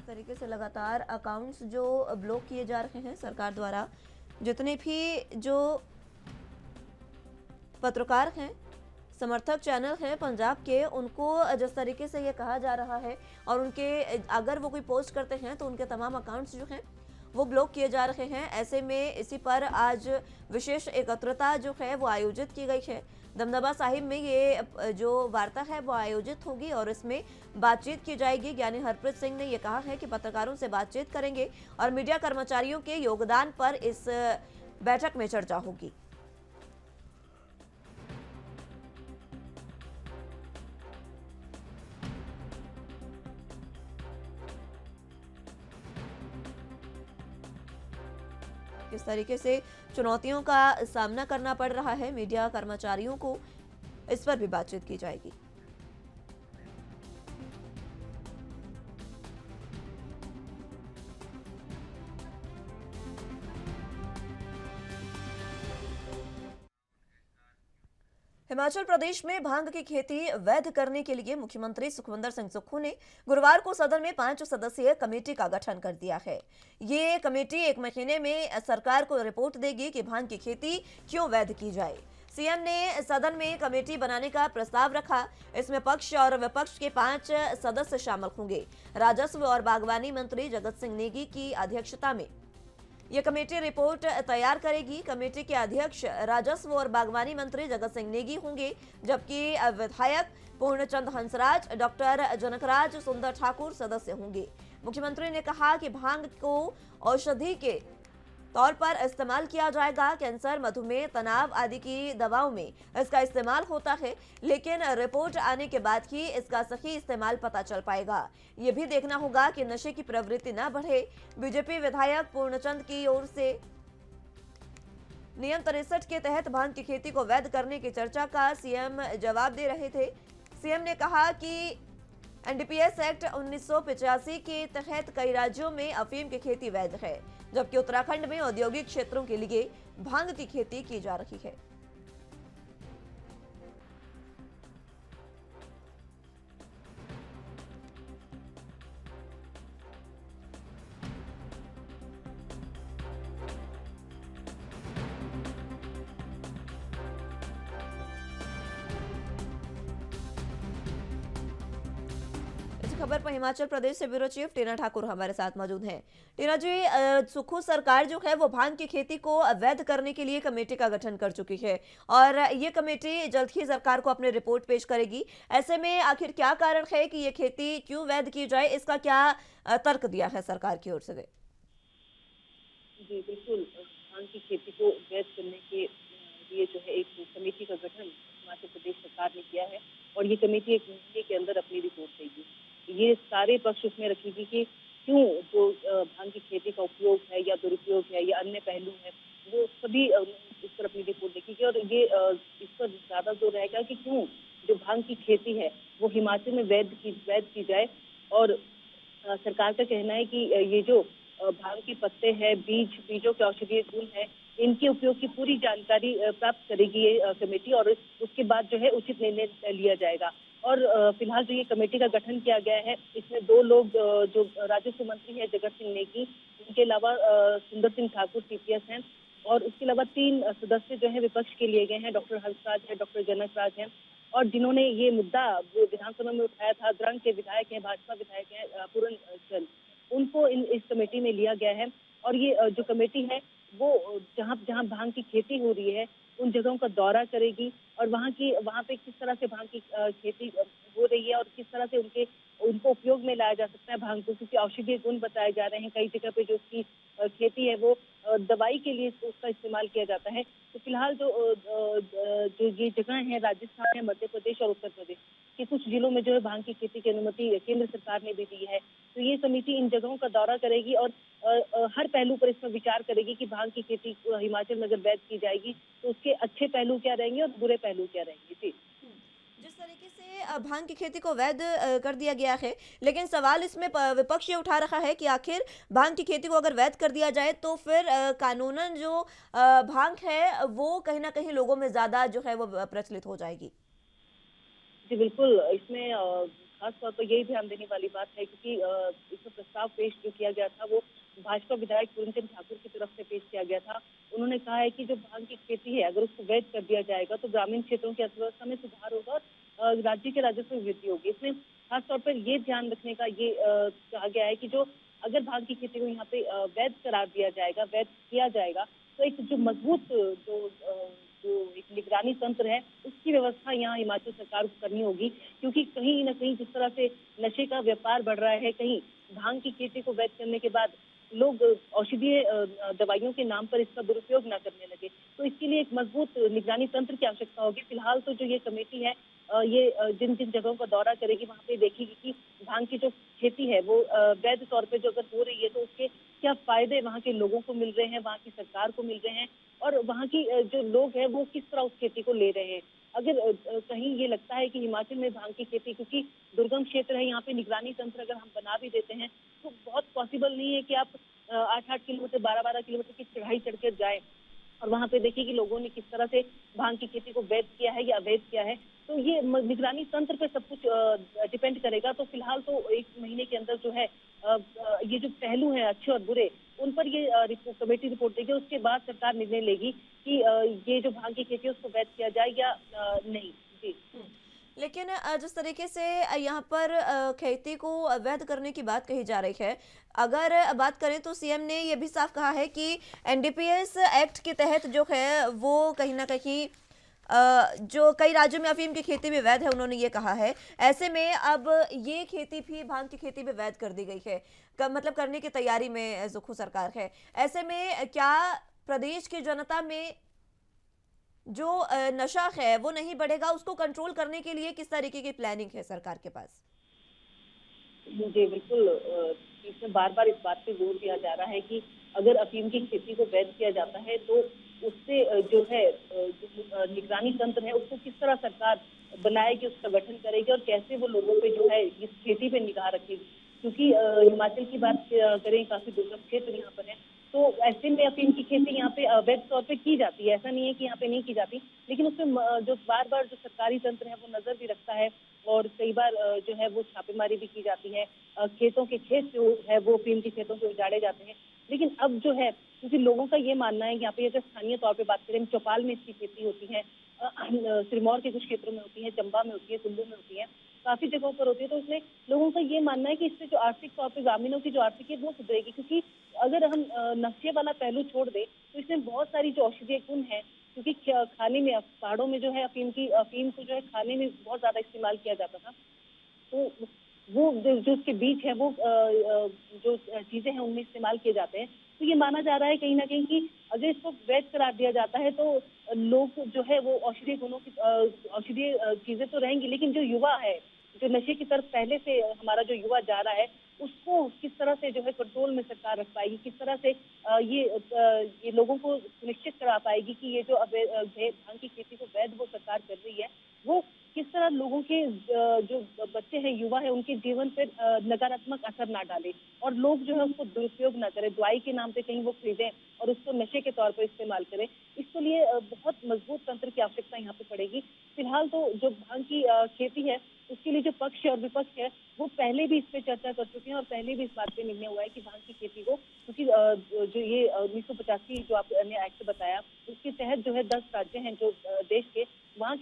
तरीके से लगातार अकाउंट्स जो ब्लॉक किए जा रहे हैं सरकार द्वारा, जितने भी जो पत्रकार हैं समर्थक चैनल हैं पंजाब के, उनको जिस तरीके से ये कहा जा रहा है और उनके अगर वो कोई पोस्ट करते हैं तो उनके तमाम अकाउंट्स जो हैं वो ब्लॉक किए जा रहे हैं। ऐसे में इसी पर आज विशेष एकत्रता जो है वो आयोजित की गई है। दमदमा साहिब में ये जो वार्ता है वो आयोजित होगी और इसमें बातचीत की जाएगी। ज्ञानी हरप्रीत सिंह ने ये कहा है कि पत्रकारों से बातचीत करेंगे और मीडिया कर्मचारियों के योगदान पर इस बैठक में चर्चा होगी। किस तरीके से चुनौतियों का सामना करना पड़ रहा है मीडिया कर्मचारियों को, इस पर भी बातचीत की जाएगी। हिमाचल प्रदेश में भांग की खेती वैध करने के लिए मुख्यमंत्री सुखविंदर सिंह सुक्खू ने गुरुवार को सदन में 5 सदस्यीय कमेटी का गठन कर दिया है। ये कमेटी 1 महीने में सरकार को रिपोर्ट देगी कि भांग की खेती क्यों वैध की जाए। सीएम ने सदन में कमेटी बनाने का प्रस्ताव रखा। इसमें पक्ष और विपक्ष के 5 सदस्य शामिल होंगे। राजस्व और बागवानी मंत्री जगत सिंह नेगी की अध्यक्षता में यह कमेटी रिपोर्ट तैयार करेगी। कमेटी के अध्यक्ष राजस्व और बागवानी मंत्री जगत सिंह नेगी होंगे, जबकि विधायक पूर्णचंद हंसराज, डॉक्टर जनकराज सुंदर ठाकुर सदस्य होंगे। मुख्यमंत्री ने कहा कि भांग को औषधि के तौर पर इस्तेमाल किया जाएगा। कैंसर, मधुमेह, तनाव आदि की दवाओं में इसका इस्तेमाल होता है, लेकिन रिपोर्ट आने के बाद ही इसका सही इस्तेमाल पता चल पाएगा। ये भी देखना होगा कि नशे की प्रवृत्ति न बढ़े। बीजेपी विधायक पूर्णचंद की ओर से नियम 63 के तहत भांग की खेती को वैध करने की चर्चा का सीएम जवाब दे रहे थे। सीएम ने कहा कि एनडीपीएस एक्ट 1985 के तहत कई राज्यों में अफीम की खेती वैध है, जबकि उत्तराखंड में औद्योगिक क्षेत्रों के लिए भांग की खेती की जा रही है। खबर पर हिमाचल प्रदेश से ब्यूरो चीफ टीना ठाकुर हमारे साथ मौजूद हैं। टीना जी, सुक्खू सरकार जो है वो भांग की खेती को अवैध करने के लिए कमेटी का गठन कर चुकी है और ये कमेटी जल्द ही सरकार को अपनी रिपोर्ट पेश करेगी। ऐसे में आखिर क्या कारण है कि ये खेती क्यों वैध की जाए, इसका क्या तर्क दिया है सरकार की ओर से? जी बिल्कुल, भांग की खेती को वैध करने के लिए जो है एक कमेटी का गठन हिमाचल प्रदेश सरकार ने किया है और ये कमेटी 1 महीने के अंदर अपनी रिपोर्ट देगी। ये सारे पक्ष उसमें रखेगी कि क्यों जो भांग की खेती का उपयोग है या दुरुपयोग है या अन्य पहलू है, वो सभी इस पर अपनी रिपोर्ट देखेगी और ये इस पर ज्यादा जोर रहेगा कि क्यों जो भांग की खेती है वो हिमाचल में वैध की जाए। और सरकार का कहना है कि ये जो भांग के पत्ते हैं, बीजों के औषधीय गुण है, इनके उपयोग की पूरी जानकारी प्राप्त करेगी ये कमेटी और उसके बाद जो है उचित निर्णय लिया जाएगा। और फिलहाल जो ये कमेटी का गठन किया गया है, इसमें 2 लोग जो राजस्व मंत्री है जगत सिंह नेगी, इनके अलावा सुंदर सिंह ठाकुर सीपीएस हैं और उसके अलावा 3 सदस्य जो है विपक्ष के लिए गए हैं, डॉक्टर हंसराज है, डॉक्टर जनकराज हैं और जिन्होंने ये मुद्दा जो विधानसभा में उठाया था, द्रंग के विधायक हैं, भाजपा विधायक हैं पूर्णचंद, उनको इस कमेटी में लिया गया है। और ये जो कमेटी है वो जहाँ भांग की खेती हो रही है उन जगहों का दौरा करेगी और वहाँ पे किस तरह से भांग की खेती हो रही है और किस तरह से उनको उपयोग में लाया जा सकता है भांग को, क्योंकि औषधीय गुण बताए जा रहे हैं। कई जगह पे जो उसकी खेती है वो दवाई के लिए उसका इस्तेमाल किया जाता है। तो फिलहाल जो ये जगह है राजस्थान है, मध्य प्रदेश और उत्तर प्रदेश के कुछ जिलों में जो है भांग की खेती की अनुमति केंद्र सरकार ने भी दी है। तो ये समिति इन जगहों का दौरा करेगी और हर पहलू पर इसमें विचार करेगी कि भांग की खेती हिमाचल में अगर वैध की जाएगी तो उसके अच्छे पहलू क्या रहेंगे और बुरे पहलू क्या रहेंगे। जी, जिस तरीके से भांग की खेती को वैध कर दिया गया है, लेकिन सवाल इसमें विपक्ष ये उठा रहा है कि आखिर भांग की खेती को अगर वैध कर दिया जाए तो फिर कानूनन जो भांग है वो कहीं ना कहीं लोगों में ज्यादा जो है वो प्रचलित हो जाएगी। जी बिल्कुल, इसमें खास तौर पर यही ध्यान देने वाली बात है क्योंकि इसमें प्रस्ताव पेश जो किया गया था वो भाजपा विधायक पूरनचंद ठाकुर की तरफ से पेश किया गया था। उन्होंने कहा है कि जो भांग की खेती है, अगर उसको वैध कर दिया जाएगा तो ग्रामीण क्षेत्रों की अर्थव्यवस्था में सुधार होगा और राज्य के राजस्व में वृद्धि होगी। इसमें खासतौर पर ये ध्यान रखने का ये कहा गया है कि जो अगर भांग की खेती को यहाँ पे वैध करार दिया जाएगा, वैध किया जाएगा, तो एक जो मजबूत जो एक निगरानी तंत्र है, उसकी व्यवस्था यहाँ हिमाचल सरकार को करनी होगी, क्योंकि कहीं न कहीं जिस तरह से नशे का व्यापार बढ़ रहा है, कहीं भांग की खेती को वैध करने के बाद लोग औषधीय दवाइयों के नाम पर इसका दुरुपयोग ना करने लगे। तो इसके लिए एक मजबूत निगरानी तंत्र की आवश्यकता होगी। फिलहाल तो जो ये कमेटी है, ये जिन जिन जगहों का दौरा करेगी, वहाँ पे देखेगी कि भांग की जो खेती है वो वैध तौर पे जो अगर हो रही है तो उसके क्या फायदे वहाँ के लोगों को मिल रहे हैं, वहाँ की सरकार को मिल रहे हैं, और वहाँ की जो लोग हैं वो किस तरह उस खेती को ले रहे हैं। अगर कहीं ये लगता है कि हिमाचल में भांग की खेती, क्योंकि दुर्गम क्षेत्र है, यहाँ पे निगरानी तंत्र अगर हम बना भी देते हैं तो बहुत पॉसिबल नहीं है कि आप 8-8 किलोमीटर, 12-12 किलोमीटर की चढ़ाई चढ़ कर जाए और वहाँ पे देखिए कि लोगों ने किस तरह से भांग की खेती को वैध किया है या अवैध किया है। तो ये निगरानी तंत्र पे सब कुछ डिपेंड करेगा। तो फिलहाल तो 1 महीने के अंदर जो है ये जो पहलू हैं अच्छे और बुरे, उन पर ये कमेटी रिपोर्ट देगी। उसके बाद सरकार निर्णय लेगी कि ये जो भांग की खेती है उसको वैध किया जाए या नहीं। जी। लेकिन जिस तरीके से यहाँ पर खेती को अवैध करने की बात कही जा रही है, अगर बात करें तो सीएम ने यह भी साफ कहा है कि एनडीपीएस एक्ट के तहत जो है वो कहीं ना कहीं जो कई राज्यों में अफीम की खेती भी वैध है, उन्होंने ये कहा है। ऐसे में अब ये खेती भी, भांग की खेती भी वैध कर दी गई है, मतलब करने की तैयारी में जुखू सरकार है। ऐसे में क्या प्रदेश की जनता में जो नशा है वो नहीं बढ़ेगा? उसको कंट्रोल करने के लिए किस तरीके की प्लानिंग है सरकार के पास? जी, बिल्कुल। इसमें बार-बार इस बात पे जोर दिया जा रहा है कि अगर अफीम की खेती को वैध किया जाता है तो उससे जो है जो निगरानी तंत्र है उसको किस तरह सरकार बनाएगी, उसका गठन करेगी और कैसे वो लोगों पे जो है इस खेती पे निगाह रखेगी। क्योंकि हिमाचल की बात करें, काफ़ी दुर्गम क्षेत्र यहाँ पर है, तो ऐसे में अफीम की खेती यहाँ पे अवैध तौर पे की जाती है। ऐसा नहीं है कि यहाँ पे नहीं की जाती, लेकिन उसमें जो बार-बार जो सरकारी तंत्र है वो नज़र भी रखता है और कई बार जो है वो छापेमारी भी की जाती है। खेतों के खेत जो है वो अफीम के खेतों से उजाड़े जाते हैं। लेकिन अब जो है, क्योंकि लोगों का ये मानना है कि यहाँ पे अगर स्थानीय तौर पे बात करें, चौपाल में इसकी खेती होती है, सिरमौर के कुछ क्षेत्रों में होती है, चंबा में होती है, कुल्लू में होती है, काफ़ी जगहों पर होती है। तो इसमें लोगों का ये मानना है कि इससे जो आर्थिक तौर पे ग्रामीणों की जो आर्थिक है वो सुधरेगी, क्योंकि अगर हम नशे वाला पहलू छोड़ दें तो इसमें बहुत सारी जो औषधीय गुण है, क्योंकि खाने में पहाड़ों में जो है अफीम को जो है खाने में बहुत ज्यादा इस्तेमाल किया जाता था। तो वो जो उसके बीज है वो जो चीजें हैं उनमें इस्तेमाल किए जाते हैं। तो ये माना जा रहा है कहीं ना कहीं कि अगर इसको वैध करार दिया जाता है तो लोग जो है वो औषधीय गुणों की औषधीय चीजें तो रहेंगी, लेकिन जो युवा है, जो नशे की तरफ पहले से हमारा जो युवा जा रहा है, उसको किस तरह से जो है कंट्रोल में सरकार रख पाएगी, किस तरह से ये लोगों को सुनिश्चित करा पाएगी कि ये जो भांग की खेती को वैध वो सरकार कर रही है, वो किस तरह लोगों के जो बच्चे हैं, युवा है, उनके जीवन पर नकारात्मक असर ना डाले और लोग जो है उसको दुरुपयोग ना करें, दवाई के नाम पे कहीं वो खरीदें और उसको नशे के तौर पर इस्तेमाल करें। इसके लिए बहुत मजबूत तंत्र की आवश्यकता यहाँ पे पड़ेगी। फिलहाल तो जो भांग की खेती है उसके लिए जो पक्ष और विपक्ष है वो पहले भी इस पे चर्चा कर चुके हैं और पहले भी इस बात पे निर्णय हुआ है कि भांग की खेती को, क्योंकि जो ये 1985 जो आपने एक्ट बताया, उसके तहत जो है 10 राज्य हैं जो देश के, वहाँ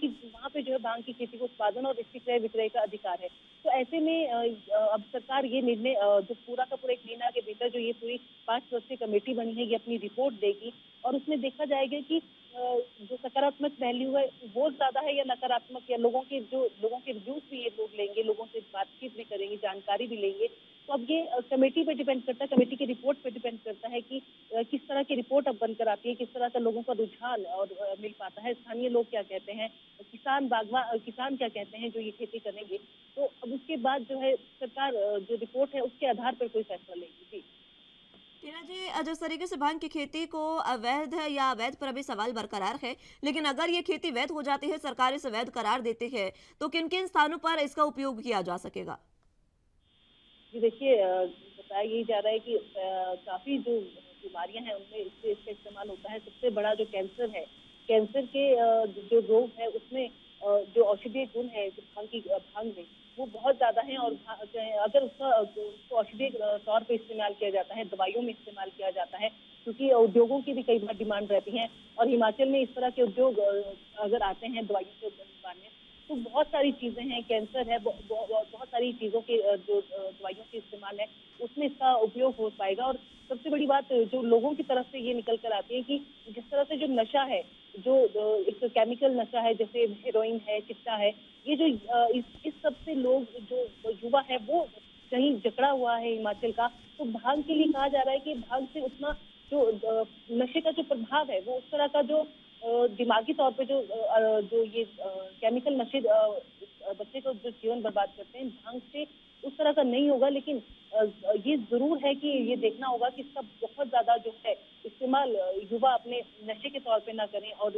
पे जो है भांग की खेती को उत्पादन और इसकी क्रय विक्रय का अधिकार है। तो ऐसे में अब सरकार ये निर्णय जो पूरा का पूरा 1 महीना के भीतर जो ये पूरी 5 सदस्यीय कमेटी बनी है, ये अपनी रिपोर्ट देगी और उसमें देखा जाएगा कि जो सकारात्मक पहलू है वो ज्यादा है या नकारात्मक, या लोगों के रिव्यूज भी ये लोग लेंगे, लोगों से बातचीत भी करेंगे, जानकारी भी लेंगे। तो अब ये कमेटी पे डिपेंड करता है, कमेटी की रिपोर्ट पे डिपेंड करता है कि किस तरह की रिपोर्ट अब बनकर आती है, किस तरह का लोगों का रुझान और मिल पाता है, स्थानीय लोग क्या कहते हैं, किसान क्या कहते हैं जो ये खेती करेंगे। तो अब उसके बाद जो है सरकार जो रिपोर्ट है उसके आधार पर कोई फैसला लेगी। जी टीना जी, जिस तरीके से भांग की खेती को अवैध है या अवैध पर अभी सवाल बरकरार है, लेकिन अगर ये खेती वैध हो जाती है, सरकार इसे वैध करार देती है, तो किन किन स्थानों पर इसका उपयोग किया जा सकेगा? जी, देखिए, बताया यही जा रहा है कि काफी जो बीमारियां हैं उनमें इसका इस्तेमाल होता है। सबसे बड़ा जो कैंसर है, कैंसर के जो रोग है उसमें जो औषधीय गुण है जो भांग में वो बहुत ज्यादा है और अगर उसको औषधीय तौर पे इस्तेमाल किया जाता है, दवाइयों में इस्तेमाल किया जाता है, क्योंकि उद्योगों की भी कई बार डिमांड रहती है। और हिमाचल में इस तरह के उद्योग अगर आते हैं दवाइयों के निर्माण में, तो बहुत सारी चीजें हैं, कैंसर है, बहुत सारी चीजों के जो दवाइयों के इस्तेमाल है, उसमें इसका उपयोग हो पाएगा। और सबसे बड़ी बात जो लोगों की तरफ से ये निकल कर आती है कि जिस तरह से जो नशा है, जो एक केमिकल नशा है, जैसे हेरोइन है, चिट्टा है, ये जो इस सब से लोग जो युवा है वो कहीं जकड़ा हुआ है हिमाचल का। तो भांग के लिए कहा जा रहा है कि भांग से उतना जो नशे का जो प्रभाव है, वो उस तरह का जो दिमागी तौर पे जो ये केमिकल नशे बच्चे को जो जीवन बर्बाद करते हैं, भांग से उस तरह का नहीं होगा। लेकिन ये जरूर है कि ये देखना होगा कि इसका बहुत ज्यादा जो है इस्तेमाल युवा अपने नशे के तौर पे ना करें। और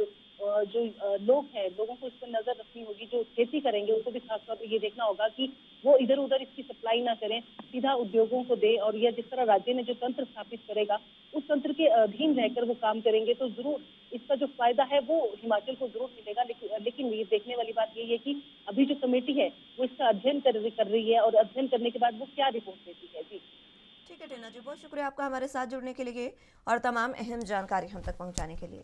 जो लोग हैं, लोगों को इस पर नजर रखनी होगी, जो खेती करेंगे उनको भी खासतौर पर ये देखना होगा कि वो इधर उधर इसकी सप्लाई ना करें, सीधा उद्योगों को दे। और यह जिस तरह राज्य ने जो तंत्र स्थापित करेगा, उस तंत्र के अधीन रहकर वो काम करेंगे, तो जरूर इसका जो फायदा है वो हिमाचल को जरूर मिलेगा। लेकिन ये देखने वाली बात यही है कि अभी जो कमेटी है वो इसका अध्ययन कर रही है, और अध्ययन करने के बाद वो क्या रिपोर्ट देती है। जी ठीक है टीना जी, बहुत शुक्रिया आपका हमारे साथ जुड़ने के लिए और तमाम अहम जानकारी हम तक पहुंचाने के लिए।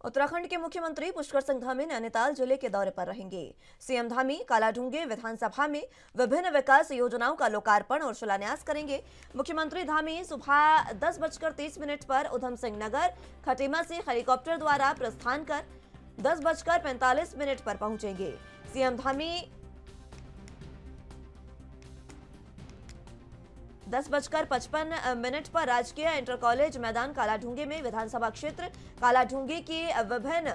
उत्तराखंड के मुख्यमंत्री पुष्कर सिंह धामी नैनीताल जिले के दौरे पर रहेंगे। सीएम धामी कालाढूंगी विधानसभा में विभिन्न विकास योजनाओं का लोकार्पण और शिलान्यास करेंगे। मुख्यमंत्री धामी सुबह 10:30 पर उधम सिंह नगर खटीमा से हेलीकॉप्टर द्वारा प्रस्थान कर 10:45 पर पहुंचेंगे। सीएम धामी 10:55 पर राजकीय इंटर कॉलेज मैदान कालाढूंगी में विधानसभा क्षेत्र कालाढूंगी की विभिन्न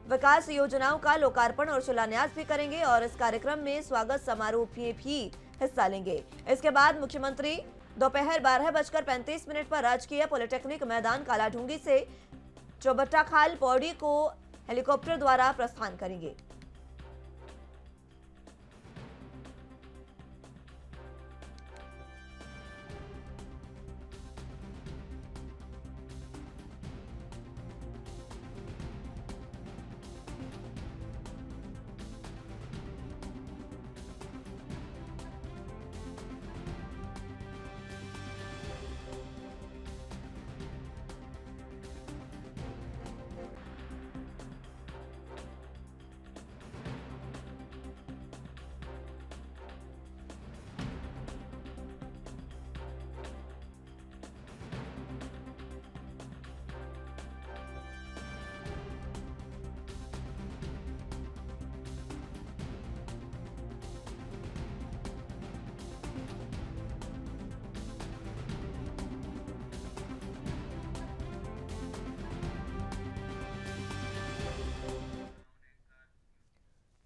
विकास योजनाओं का लोकार्पण और शिलान्यास भी करेंगे और इस कार्यक्रम में स्वागत समारोह में भी हिस्सा लेंगे। इसके बाद मुख्यमंत्री दोपहर 12:35 पर राजकीय पॉलिटेक्निक मैदान कालाढूंगी से चौबट्टाखाल पौड़ी को हेलीकॉप्टर द्वारा प्रस्थान करेंगे।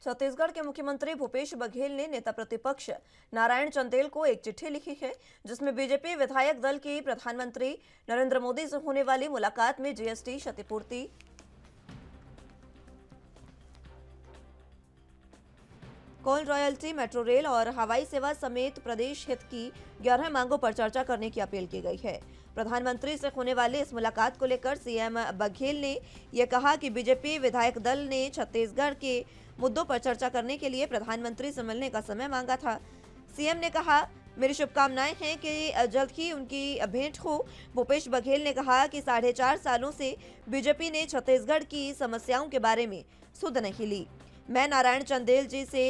छत्तीसगढ़ के मुख्यमंत्री भूपेश बघेल ने नेता प्रतिपक्ष नारायण चंदेल को एक चिट्ठी लिखी है, जिसमें बीजेपी विधायक दल की प्रधानमंत्री नरेंद्र मोदी से होने वाली मुलाकात में जीएसटी क्षतिपूर्ति, कोल रॉयल्टी, मेट्रो रेल और हवाई सेवा समेत प्रदेश हित की 11 मांगों पर चर्चा करने की अपील की गई है। प्रधानमंत्री से होने वाली इस मुलाकात को लेकर सीएम बघेल ने यह कहा कि बीजेपी विधायक दल ने छत्तीसगढ़ के मुद्दों पर चर्चा करने के लिए प्रधानमंत्री से मिलने का समय मांगा था। सीएम ने कहा, मेरी शुभकामनाएं हैं कि जल्द ही उनकी भेंट हो। भूपेश बघेल ने कहा कि 4.5 सालों से बीजेपी ने छत्तीसगढ़ की समस्याओं के बारे में सुध नहीं ली। मैं नारायण चंदेल जी से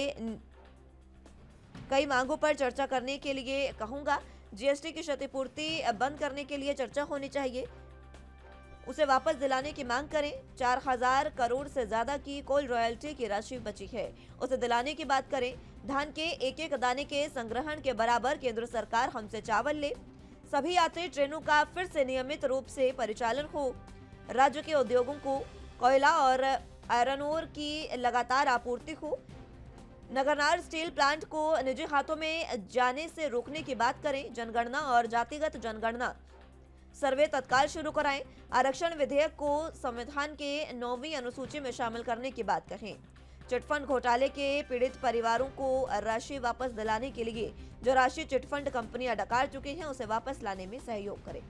कई मांगों पर चर्चा करने के लिए कहूंगा। जीएसटी की क्षतिपूर्ति बंद करने के लिए चर्चा होनी चाहिए, उसे वापस दिलाने की मांग करें। 4000 करोड़ से ज्यादा की कोल रॉयल्टी की राशि बची है, उसे दिलाने की बात करें। धान के एक एक दाने के संग्रहण के बराबर केंद्र सरकार हमसे चावल ले। सभी यात्री ट्रेनों का फिर से नियमित रूप से परिचालन हो। राज्य के उद्योगों को कोयला और आयरन ओर की लगातार आपूर्ति हो। नगरनार स्टील प्लांट को निजी हाथों में जाने से रोकने की बात करें। जनगणना और जातिगत जनगणना सर्वे तत्काल शुरू कराएं। आरक्षण विधेयक को संविधान के 9वीं अनुसूची में शामिल करने की बात कहें। चिटफंड घोटाले के पीड़ित परिवारों को राशि वापस दिलाने के लिए जो राशि चिटफंड कंपनियां डकार चुकी हैं उसे वापस लाने में सहयोग करें।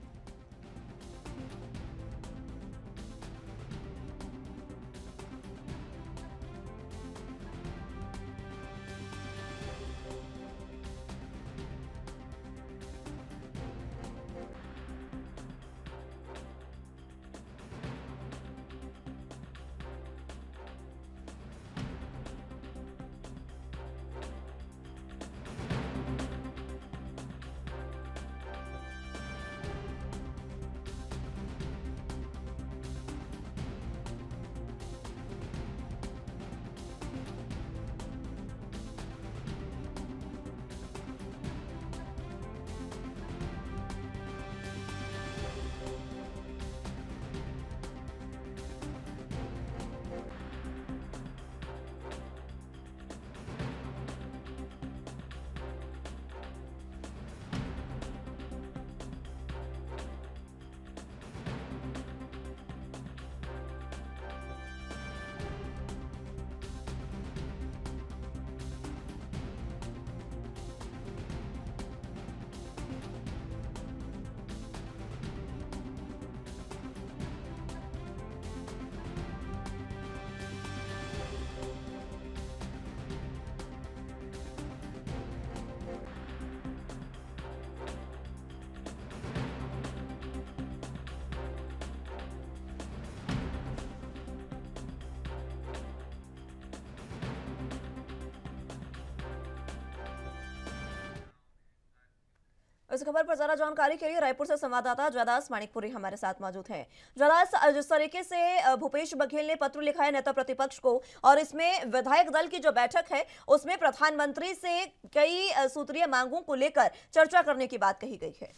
इस खबर पर ज्यादा जानकारी के लिए रायपुर से संवाददाता जयदास माणिकपुरी हमारे साथ मौजूद हैं। जयदास, जिस तरीके से भूपेश बघेल ने पत्र लिखा है नेता प्रतिपक्ष को और इसमें विधायक दल की जो बैठक है उसमें प्रधानमंत्री से कई सूत्रीय मांगों को लेकर चर्चा करने की बात कही गई है।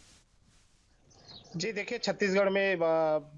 जी देखिए, छत्तीसगढ़ में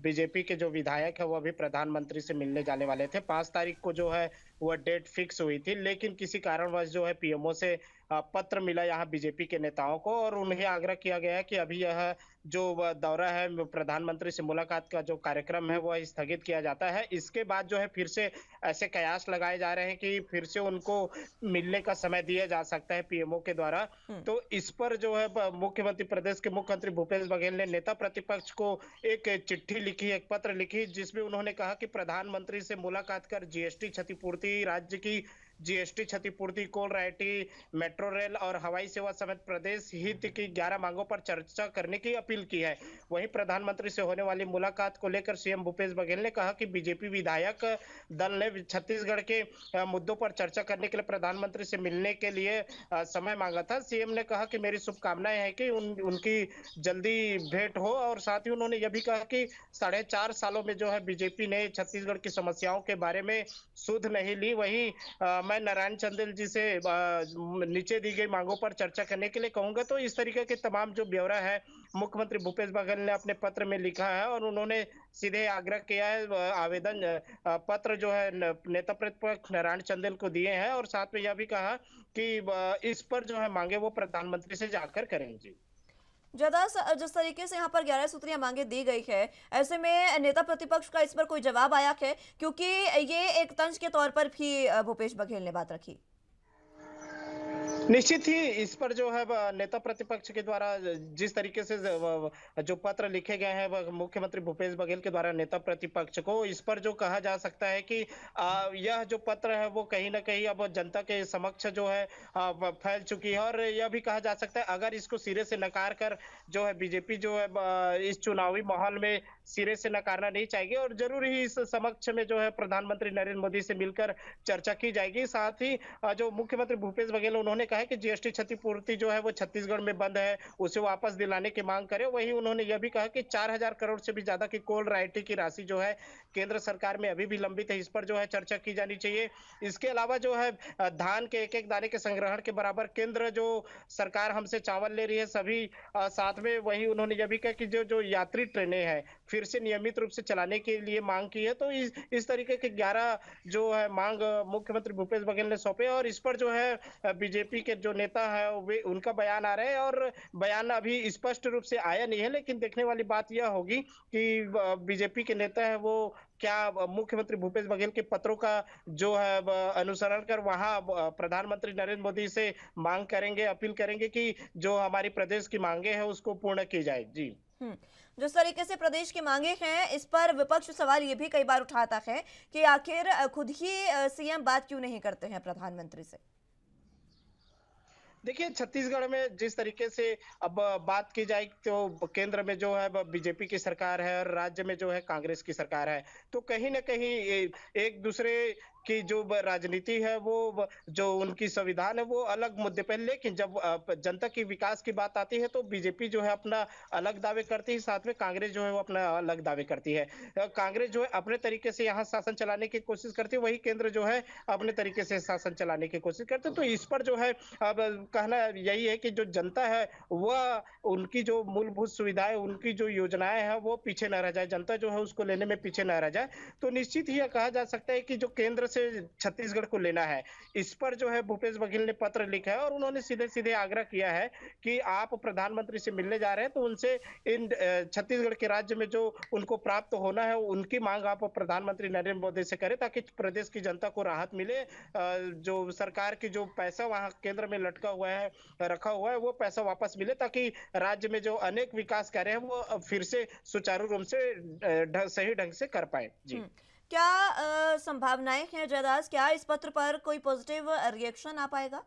बीजेपी के जो विधायक है वो अभी प्रधानमंत्री से मिलने जाने वाले थे। 5 तारीख को जो है वह डेट फिक्स हुई थी, लेकिन किसी कारणवश जो है पीएमओ से पत्र मिला यहाँ बीजेपी के नेताओं को और उन्हें आग्रह किया गया है कि अभी यह जो दौरा है प्रधानमंत्री से मुलाकात का जो कार्यक्रम है वह स्थगित किया जाता है। इसके बाद जो है फिर से ऐसे कयास लगाए जा रहे हैं कि फिर से उनको मिलने का समय दिया जा सकता है पीएमओ के द्वारा। तो इस पर जो है प्रदेश के मुख्यमंत्री भूपेश बघेल ने नेता प्रतिपक्ष को एक चिट्ठी लिखी, एक पत्र लिखी, जिसमें उन्होंने कहा कि प्रधानमंत्री से मुलाकात कर जीएसटी क्षतिपूर्ति, राज्य की जीएसटी क्षतिपूर्ति, कोल रायटी, मेट्रो रेल और हवाई सेवा समेत प्रदेश हित की 11 मांगों पर चर्चा करने की अपील की है। वहीं प्रधानमंत्री से होने वाली मुलाकात को लेकर सीएम भूपेश बघेल ने कहा कि बीजेपी विधायक दल ने छत्तीसगढ़ के मुद्दों पर चर्चा करने के लिए प्रधानमंत्री से मिलने के लिए समय मांगा था। सीएम ने कहा कि मेरी शुभकामनाएं हैं कि उनकी जल्दी भेंट हो और साथ ही उन्होंने यह भी कहा कि 4.5 सालों में जो है बीजेपी ने छत्तीसगढ़ की समस्याओं के बारे में सुध नहीं ली। वहीं मैं नारायण चंदेल जी से नीचे दी गई मांगों पर चर्चा करने के लिए कहूंगा। तो इस तरीके के तमाम जो ब्यौरा है मुख्यमंत्री भूपेश बघेल ने अपने पत्र में लिखा है और उन्होंने सीधे आग्रह किया है, आवेदन पत्र जो है नेता प्रतिपक्ष नारायण चंदेल को दिए हैं और साथ में यह भी कहा कि इस पर जो है मांगे वो प्रधानमंत्री से जाकर करेंगे। जयदास, जिस तरीके से यहाँ पर 11 सूत्रीय मांगे दी गई है, ऐसे में नेता प्रतिपक्ष का इस पर कोई जवाब आया है? क्योंकि ये एक तंज के तौर पर भी भूपेश बघेल ने बात रखी। निश्चित ही इस पर जो है नेता प्रतिपक्ष के द्वारा जिस तरीके से जो पत्र लिखे गए हैं मुख्यमंत्री भूपेश बघेल के द्वारा नेता प्रतिपक्ष को, इस पर जो कहा जा सकता है कि यह जो पत्र है वो कहीं ना कहीं अब जनता के समक्ष जो है फैल चुकी है और यह भी कहा जा सकता है अगर इसको सिरे से नकार कर जो है बीजेपी जो है इस चुनावी माहौल में सिरे से नकारना नहीं चाहेगी और जरूर ही इस समक्ष में जो है प्रधानमंत्री नरेंद्र मोदी से मिलकर चर्चा की जाएगी। साथ ही जो मुख्यमंत्री भूपेश बघेल उन्होंने कहा कि जीएसटी क्षतिपूर्ति जो है वो छत्तीसगढ़ में बंद है, उसे वापस दिलाने की मांग करे। वहीं उन्होंने यह भी कहा कि 4000 करोड़ से भी ज्यादा की कोल रायटी की राशि जो है केंद्र सरकार में अभी भी लंबित है, इस पर जो है चर्चा की जानी चाहिए। इसके अलावा जो है धान के एक दाने के संग्रहण के बराबर केंद्र जो सरकार हमसे चावल ले रही है सभी साथ में। वही उन्होंने यह भी कहा कि जो यात्री ट्रेनें हैं फिर से नियमित रूप से चलाने के लिए मांग की है। तो इस तरीके के 11 जो है मांग मुख्यमंत्री भूपेश बघेल ने सौंपे और इस पर जो है बीजेपी के जो नेता है वे उनका बयान आ रहा है और बयान अभी स्पष्ट रूप से आया नहीं है, लेकिन देखने वाली बात यह होगी कि बीजेपी के नेता है वो क्या मुख्यमंत्री भूपेश बघेल के पत्रों का जो है अनुसरण कर वहां प्रधानमंत्री नरेंद्र मोदी से मांग करेंगे, अपील करेंगे कि जो हमारी प्रदेश की मांगे हैं उसको पूर्ण की जाए। जी। हम्म, जिस तरीके से प्रदेश की मांगे हैं इस पर विपक्ष सवाल ये भी कई बार उठाता है कि आखिर खुद ही सीएम बात क्यों नहीं करते हैं प्रधानमंत्री से। देखिए, छत्तीसगढ़ में जिस तरीके से अब बात की जाए तो केंद्र में जो है बीजेपी की सरकार है और राज्य में जो है कांग्रेस की सरकार है, तो कहीं ना कहीं एक दूसरे की जो राजनीति है वो जो उनकी संविधान है वो अलग मुद्दे पर, लेकिन जब जनता की विकास की बात आती है तो बीजेपी जो है अपना अलग दावे करती है, साथ में कांग्रेस जो है वो अपना अलग दावे करती है। कांग्रेस जो है अपने तरीके से यहाँ शासन चलाने की कोशिश करती है, वही केंद्र जो है अपने तरीके से शासन चलाने की कोशिश करते हैं। तो इस पर जो है अब कहना यही है कि जो जनता है वह उनकी जो मूलभूत सुविधाएं, उनकी जो योजनाएं हैं वो पीछे न रह जाए, जनता जो है उसको लेने में पीछे न रह जाए। तो निश्चित ही यह कहा जा सकता है कि जो केंद्र से छत्तीसगढ़ को लेना है, इस पर जो है भूपेश बघेल ने पत्र लिखा है और उन्होंने सीधे सीधे आग्रह किया है कि आप प्रधानमंत्री से मिलने जा रहे हैं तो उनसे इन छत्तीसगढ़ के राज्य में जो उनको प्राप्त होना है उनकी मांग आप प्रधानमंत्री नरेंद्र मोदी से करें, ताकि प्रदेश की जनता को राहत मिले। जो सरकार की जो पैसा वहां केंद्र में लटका हुआ है, रखा हुआ है, वो पैसा वापस मिले, ताकि राज्य में जो अनेक विकास कार्य हैं वो फिर से सुचारू रूप से सही ढंग से कर पाए। जी। क्या संभावनाएं हैं जयदास, क्या इस पत्र पर कोई पॉजिटिव रिएक्शन आ पाएगा?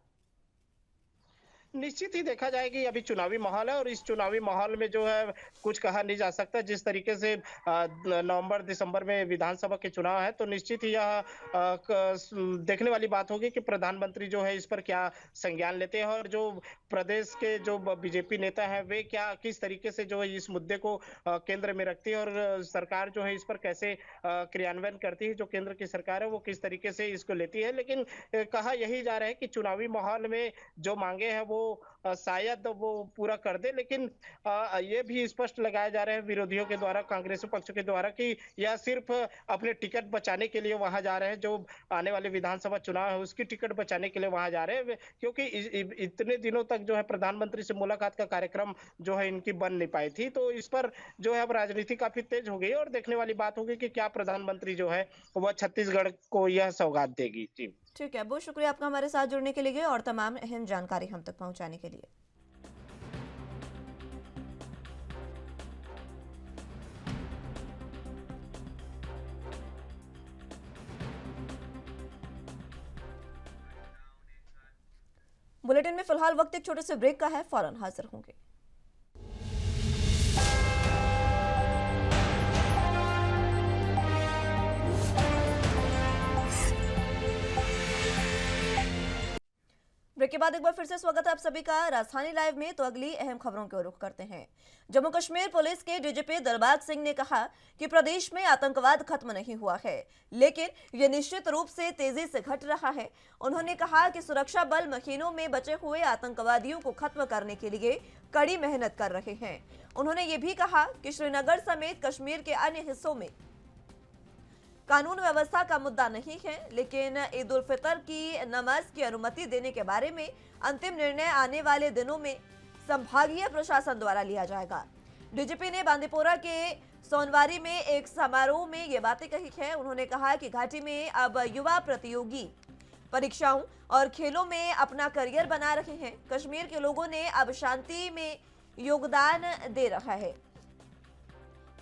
निश्चित ही देखा जाए कि अभी चुनावी माहौल है और इस चुनावी माहौल में जो है कुछ कहा नहीं जा सकता। जिस तरीके से नवंबर दिसंबर में विधानसभा के चुनाव है, तो निश्चित ही यह देखने वाली बात होगी कि प्रधानमंत्री जो है इस पर क्या संज्ञान लेते हैं और जो प्रदेश के जो बीजेपी नेता हैं वे क्या किस तरीके से जो है इस मुद्दे को केंद्र में रखती है और सरकार जो है इस पर कैसे क्रियान्वयन करती है। जो केंद्र की सरकार है वो किस तरीके से इसको लेती है, लेकिन कहा यही जा रहा है कि चुनावी माहौल में जो मांगे हैं वो शायद वो पूरा कर दे, लेकिन ये भी स्पष्ट लगाया जा रहा है विरोधियों के द्वारा, कांग्रेस पक्ष के द्वारा, कि यह सिर्फ अपने टिकट बचाने के लिए वहां जा रहे हैं। जो आने वाले विधानसभा चुनाव है उसकी टिकट बचाने के लिए वहां जा रहे हैं, क्योंकि इतने दिनों तक जो है प्रधानमंत्री से मुलाकात का कार्यक्रम जो है इनकी बन नहीं पाई थी। तो इस पर जो है अब राजनीति काफी तेज हो गई और देखने वाली बात होगी कि क्या प्रधानमंत्री जो है वह छत्तीसगढ़ को यह सौगात देगी। जी ठीक है, बहुत शुक्रिया आपका हमारे साथ जुड़ने के लिए और तमाम अहम जानकारी हम तक पहुंचाने के लिए। बुलेटिन में फिलहाल वक्त एक छोटे से ब्रेक का है, फौरन हाजिर होंगे। ब्रेक के बाद एक बार फिर से स्वागत है आप सभी का राजधानी लाइव में। तो अगली अहम खबरों के रुख करते हैं। जम्मू कश्मीर पुलिस के डीजीपी दिलबाग सिंह ने कहा कि प्रदेश में आतंकवाद खत्म नहीं हुआ है, लेकिन यह निश्चित रूप से तेजी से घट रहा है। उन्होंने कहा कि सुरक्षा बल महीनों में बचे हुए आतंकवादियों को खत्म करने के लिए कड़ी मेहनत कर रहे हैं। उन्होंने ये भी कहा कि श्रीनगर समेत कश्मीर के अन्य हिस्सों में कानून व्यवस्था का मुद्दा नहीं है, लेकिन ईद उल फितर की नमाज की अनुमति देने के बारे में अंतिम निर्णय आने वाले दिनों में संभागीय प्रशासन द्वारा लिया जाएगा। डीजीपी ने बांदीपोरा के सोनवारी में एक समारोह में ये बातें कही है। उन्होंने कहा कि घाटी में अब युवा प्रतियोगी परीक्षाओं और खेलों में अपना करियर बना रहे हैं। कश्मीर के लोगों ने अब शांति में योगदान दे रहा है।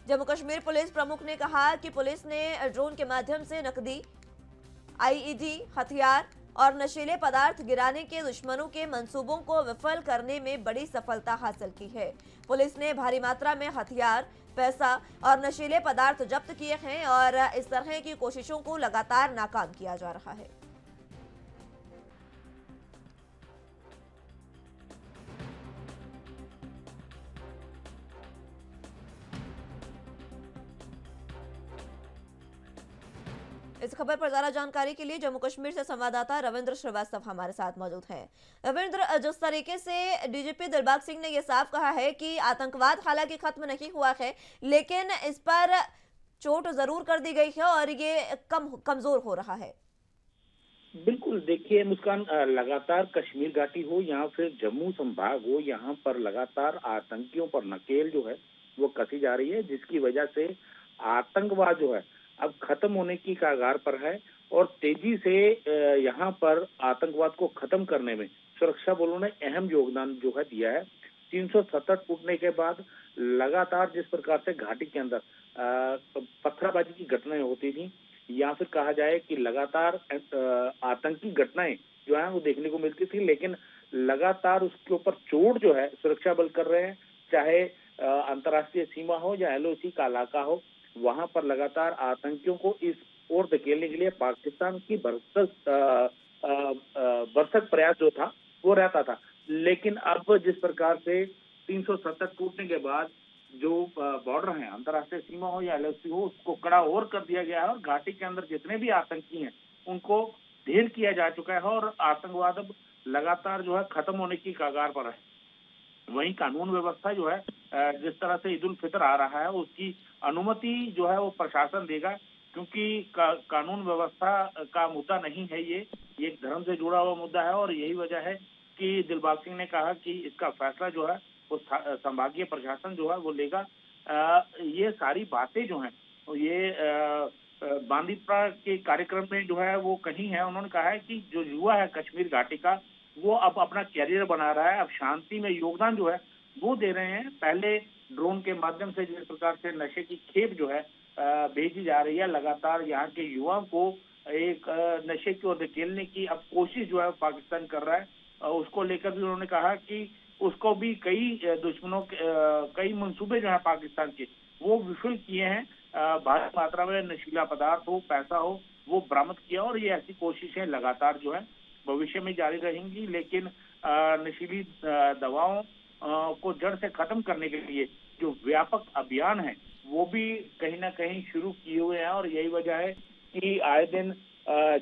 जम्मू कश्मीर पुलिस प्रमुख ने कहा कि पुलिस ने ड्रोन के माध्यम से नकदी, आईईडी, हथियार और नशीले पदार्थ गिराने के दुश्मनों के मंसूबों को विफल करने में बड़ी सफलता हासिल की है। पुलिस ने भारी मात्रा में हथियार, पैसा और नशीले पदार्थ जब्त किए हैं और इस तरह की कोशिशों को लगातार नाकाम किया जा रहा है। इस खबर पर ज्यादा जानकारी के लिए जम्मू कश्मीर से संवाददाता रविंद्र श्रीवास्तव हमारे साथ मौजूद हैं। रविंद्र, जिस तरीके से डीजीपी दिलबाग सिंह ने यह साफ कहा है कि आतंकवाद हालांकि खत्म नहीं हुआ है, लेकिन इस पर चोट जरूर कर दी गई है और ये कमजोर हो रहा है। बिल्कुल, देखिए मुस्कान, लगातार कश्मीर घाटी हो या फिर जम्मू संभाग हो, यहाँ पर लगातार आतंकियों पर नकेल जो है वो कसी जा रही है, जिसकी वजह से आतंकवाद जो है अब खत्म होने की कगार पर है और तेजी से यहाँ पर आतंकवाद को खत्म करने में सुरक्षा बलों ने अहम योगदान जो है दिया है। 370 टूटने के बाद लगातार जिस प्रकार से घाटी के अंदर पत्थरबाजी की घटनाएं होती थी या फिर कहा जाए कि लगातार आतंकी घटनाएं जो है वो देखने को मिलती थी, लेकिन लगातार उसके ऊपर चोट जो है सुरक्षा बल कर रहे हैं, चाहे अंतर्राष्ट्रीय सीमा हो या एलओसी का इलाका हो, वहां पर लगातार आतंकियों को इस ओर धकेलने के लिए पाकिस्तान की भरसक प्रयास जो था वो रहता था। लेकिन अब जिस प्रकार से 370 टूटने के बाद जो बॉर्डर है, अंतर्राष्ट्रीय सीमा हो या एलओसी हो, उसको कड़ा और कर दिया गया है और घाटी के अंदर जितने भी आतंकी हैं उनको ढेर किया जा चुका है और आतंकवाद अब लगातार जो है खत्म होने की कगार पर है। वहीं कानून व्यवस्था जो है जिस तरह से ईद उल फितर आ रहा है उसकी अनुमति जो है वो प्रशासन देगा, क्योंकि कानून व्यवस्था का मुद्दा नहीं है, ये एक धर्म से जुड़ा हुआ मुद्दा है और यही वजह है कि दिलबाग सिंह ने कहा कि इसका फैसला जो है वो संभागीय प्रशासन जो है वो लेगा। ये सारी बातें जो हैं ये बांदीपुरा के कार्यक्रम में जो है वो कही है। उन्होंने कहा है कि जो युवा है कश्मीर घाटी का वो अब अपना कैरियर बना रहा है, अब शांति में योगदान जो है वो दे रहे हैं। पहले ड्रोन के माध्यम से जिस प्रकार से नशे की खेप जो है भेजी जा रही है, लगातार यहाँ के युवाओं को एक नशे की ओर धकेलने की अब कोशिश जो है पाकिस्तान कर रहा है। उसको लेकर भी उन्होंने कहा कि उसको भी कई दुश्मनों के कई मंसूबे जो है पाकिस्तान के वो विफल किए हैं। भारी मात्रा में नशीला पदार्थ हो, पैसा हो, वो बरामद किया और ये ऐसी कोशिशें लगातार जो है भविष्य में जारी रहेंगी। लेकिन नशीली दवाओं को जड़ से खत्म करने के लिए जो व्यापक अभियान है वो भी कहीं ना कहीं शुरू किए हुए हैं और यही वजह है कि आए दिन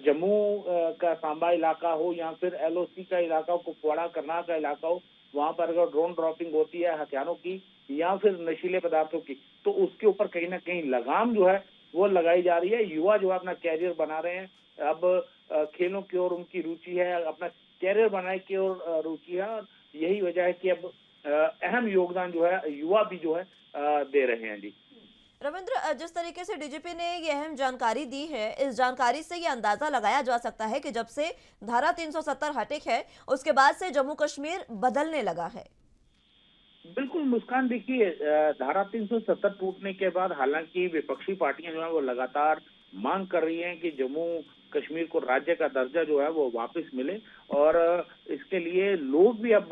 जम्मू का सांबा इलाका हो या फिर एलओसी का इलाका हो, कुपवाड़ा करनाल का इलाका हो, वहां पर अगर ड्रोन ड्रॉपिंग होती है हथियारों की या फिर नशीले पदार्थों की, तो उसके ऊपर कहीं ना कहीं लगाम जो है वो लगाई जा रही है। युवा जो है अपना कैरियर बना रहे हैं, अब खेलों की ओर उनकी रुचि है, अपना कैरियर बनाने की ओर रुचि है और यही वजह है कि अब अहम योगदान जो है युवा भी जो है दे रहे हैं। जी रविंद्र, जिस तरीके से डीजीपी ने ये अहम जानकारी दी है, इस जानकारी से ये अंदाजा लगाया जा सकता है कि जब से धारा 370 हटे है उसके बाद से जम्मू कश्मीर बदलने लगा है। बिल्कुल मुस्कान, देखिए धारा 370 टूटने के बाद हालांकि विपक्षी पार्टियां जो है वो लगातार मांग कर रही हैं कि जम्मू कश्मीर को राज्य का दर्जा जो है वो वापस मिले और इसके लिए लोग भी अब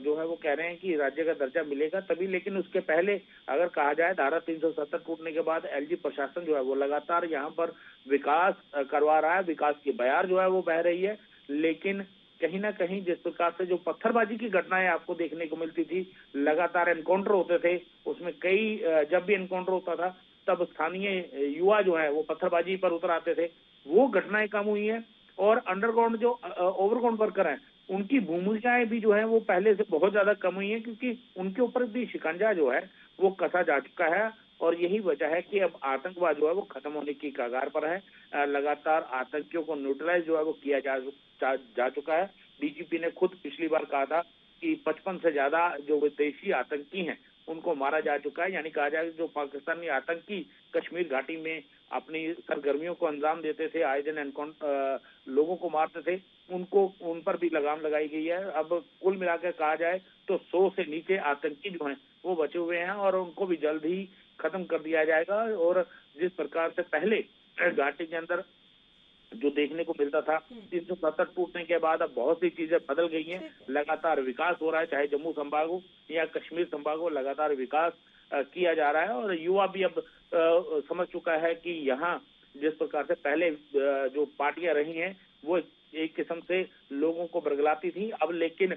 जो है वो कह रहे हैं कि राज्य का दर्जा मिलेगा तभी। लेकिन उसके पहले अगर कहा जाए धारा 370 टूटने के बाद एलजी प्रशासन जो है वो लगातार यहाँ पर विकास करवा रहा है, विकास की बयार जो है वो बह रही है। लेकिन कहीं ना कहीं जिस प्रकार से जो पत्थरबाजी की घटनाएं आपको देखने को मिलती थी, लगातार एनकाउंटर होते थे, उसमें कई जब भी एनकाउंटर होता था तब स्थानीय युवा जो है वो पत्थरबाजी पर उतर आते थे, वो घटनाएं कम हुई हैं। और अंडरग्राउंड जो ओवरग्राउंड वर्कर हैं उनकी भूमिकाएं भी जो है वो पहले से बहुत ज्यादा कम हुई हैं, क्योंकि उनके ऊपर भी शिकंजा जो है वो कसा जा चुका है और यही वजह है कि अब आतंकवाद जो है वो खत्म होने की कगार पर है। लगातार आतंकियों को न्यूट्रलाइज जो है वो किया जा चुका है। डीजीपी ने खुद पिछली बार कहा था कि 55 से ज्यादा जो विदेशी आतंकी हैं उनको मारा जा चुका है। यानी कहा जाए जो पाकिस्तानी आतंकी कश्मीर घाटी में अपनी सरगर्मियों को अंजाम देते थे, आए दिन लोगों को मारते थे, उन पर भी लगाम लगाई गई है। अब कुल मिलाकर कहा जाए तो 100 से नीचे आतंकी जो हैं वो बचे हुए हैं और उनको भी जल्द ही खत्म कर दिया जाएगा। और जिस प्रकार से पहले घाटी के अंदर जो देखने को मिलता था 370 टूटने के बाद अब बहुत सी चीजें बदल गई हैं, लगातार विकास हो रहा है, चाहे जम्मू संभाग हो या कश्मीर संभाग हो, लगातार विकास किया जा रहा है। और युवा भी अब समझ चुका है कि यहाँ जिस प्रकार से पहले जो पार्टियां रही हैं वो एक किस्म से लोगों को बरगलाती थी, अब लेकिन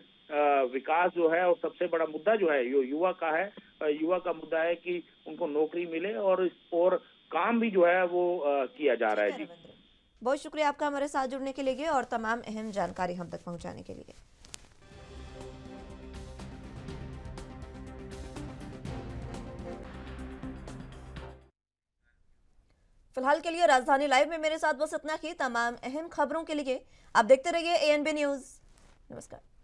विकास जो है और सबसे बड़ा मुद्दा जो है यो युवा का है। युवा का मुद्दा है कि उनको नौकरी मिले और काम भी जो है वो किया जा रहा है। जी बहुत शुक्रिया आपका हमारे साथ जुड़ने के लिए और तमाम अहम जानकारी हम तक पहुंचाने के लिए। फिलहाल के लिए राजधानी लाइव में मेरे साथ बस इतना ही। तमाम अहम खबरों के लिए आप देखते रहिए ANB न्यूज। नमस्कार।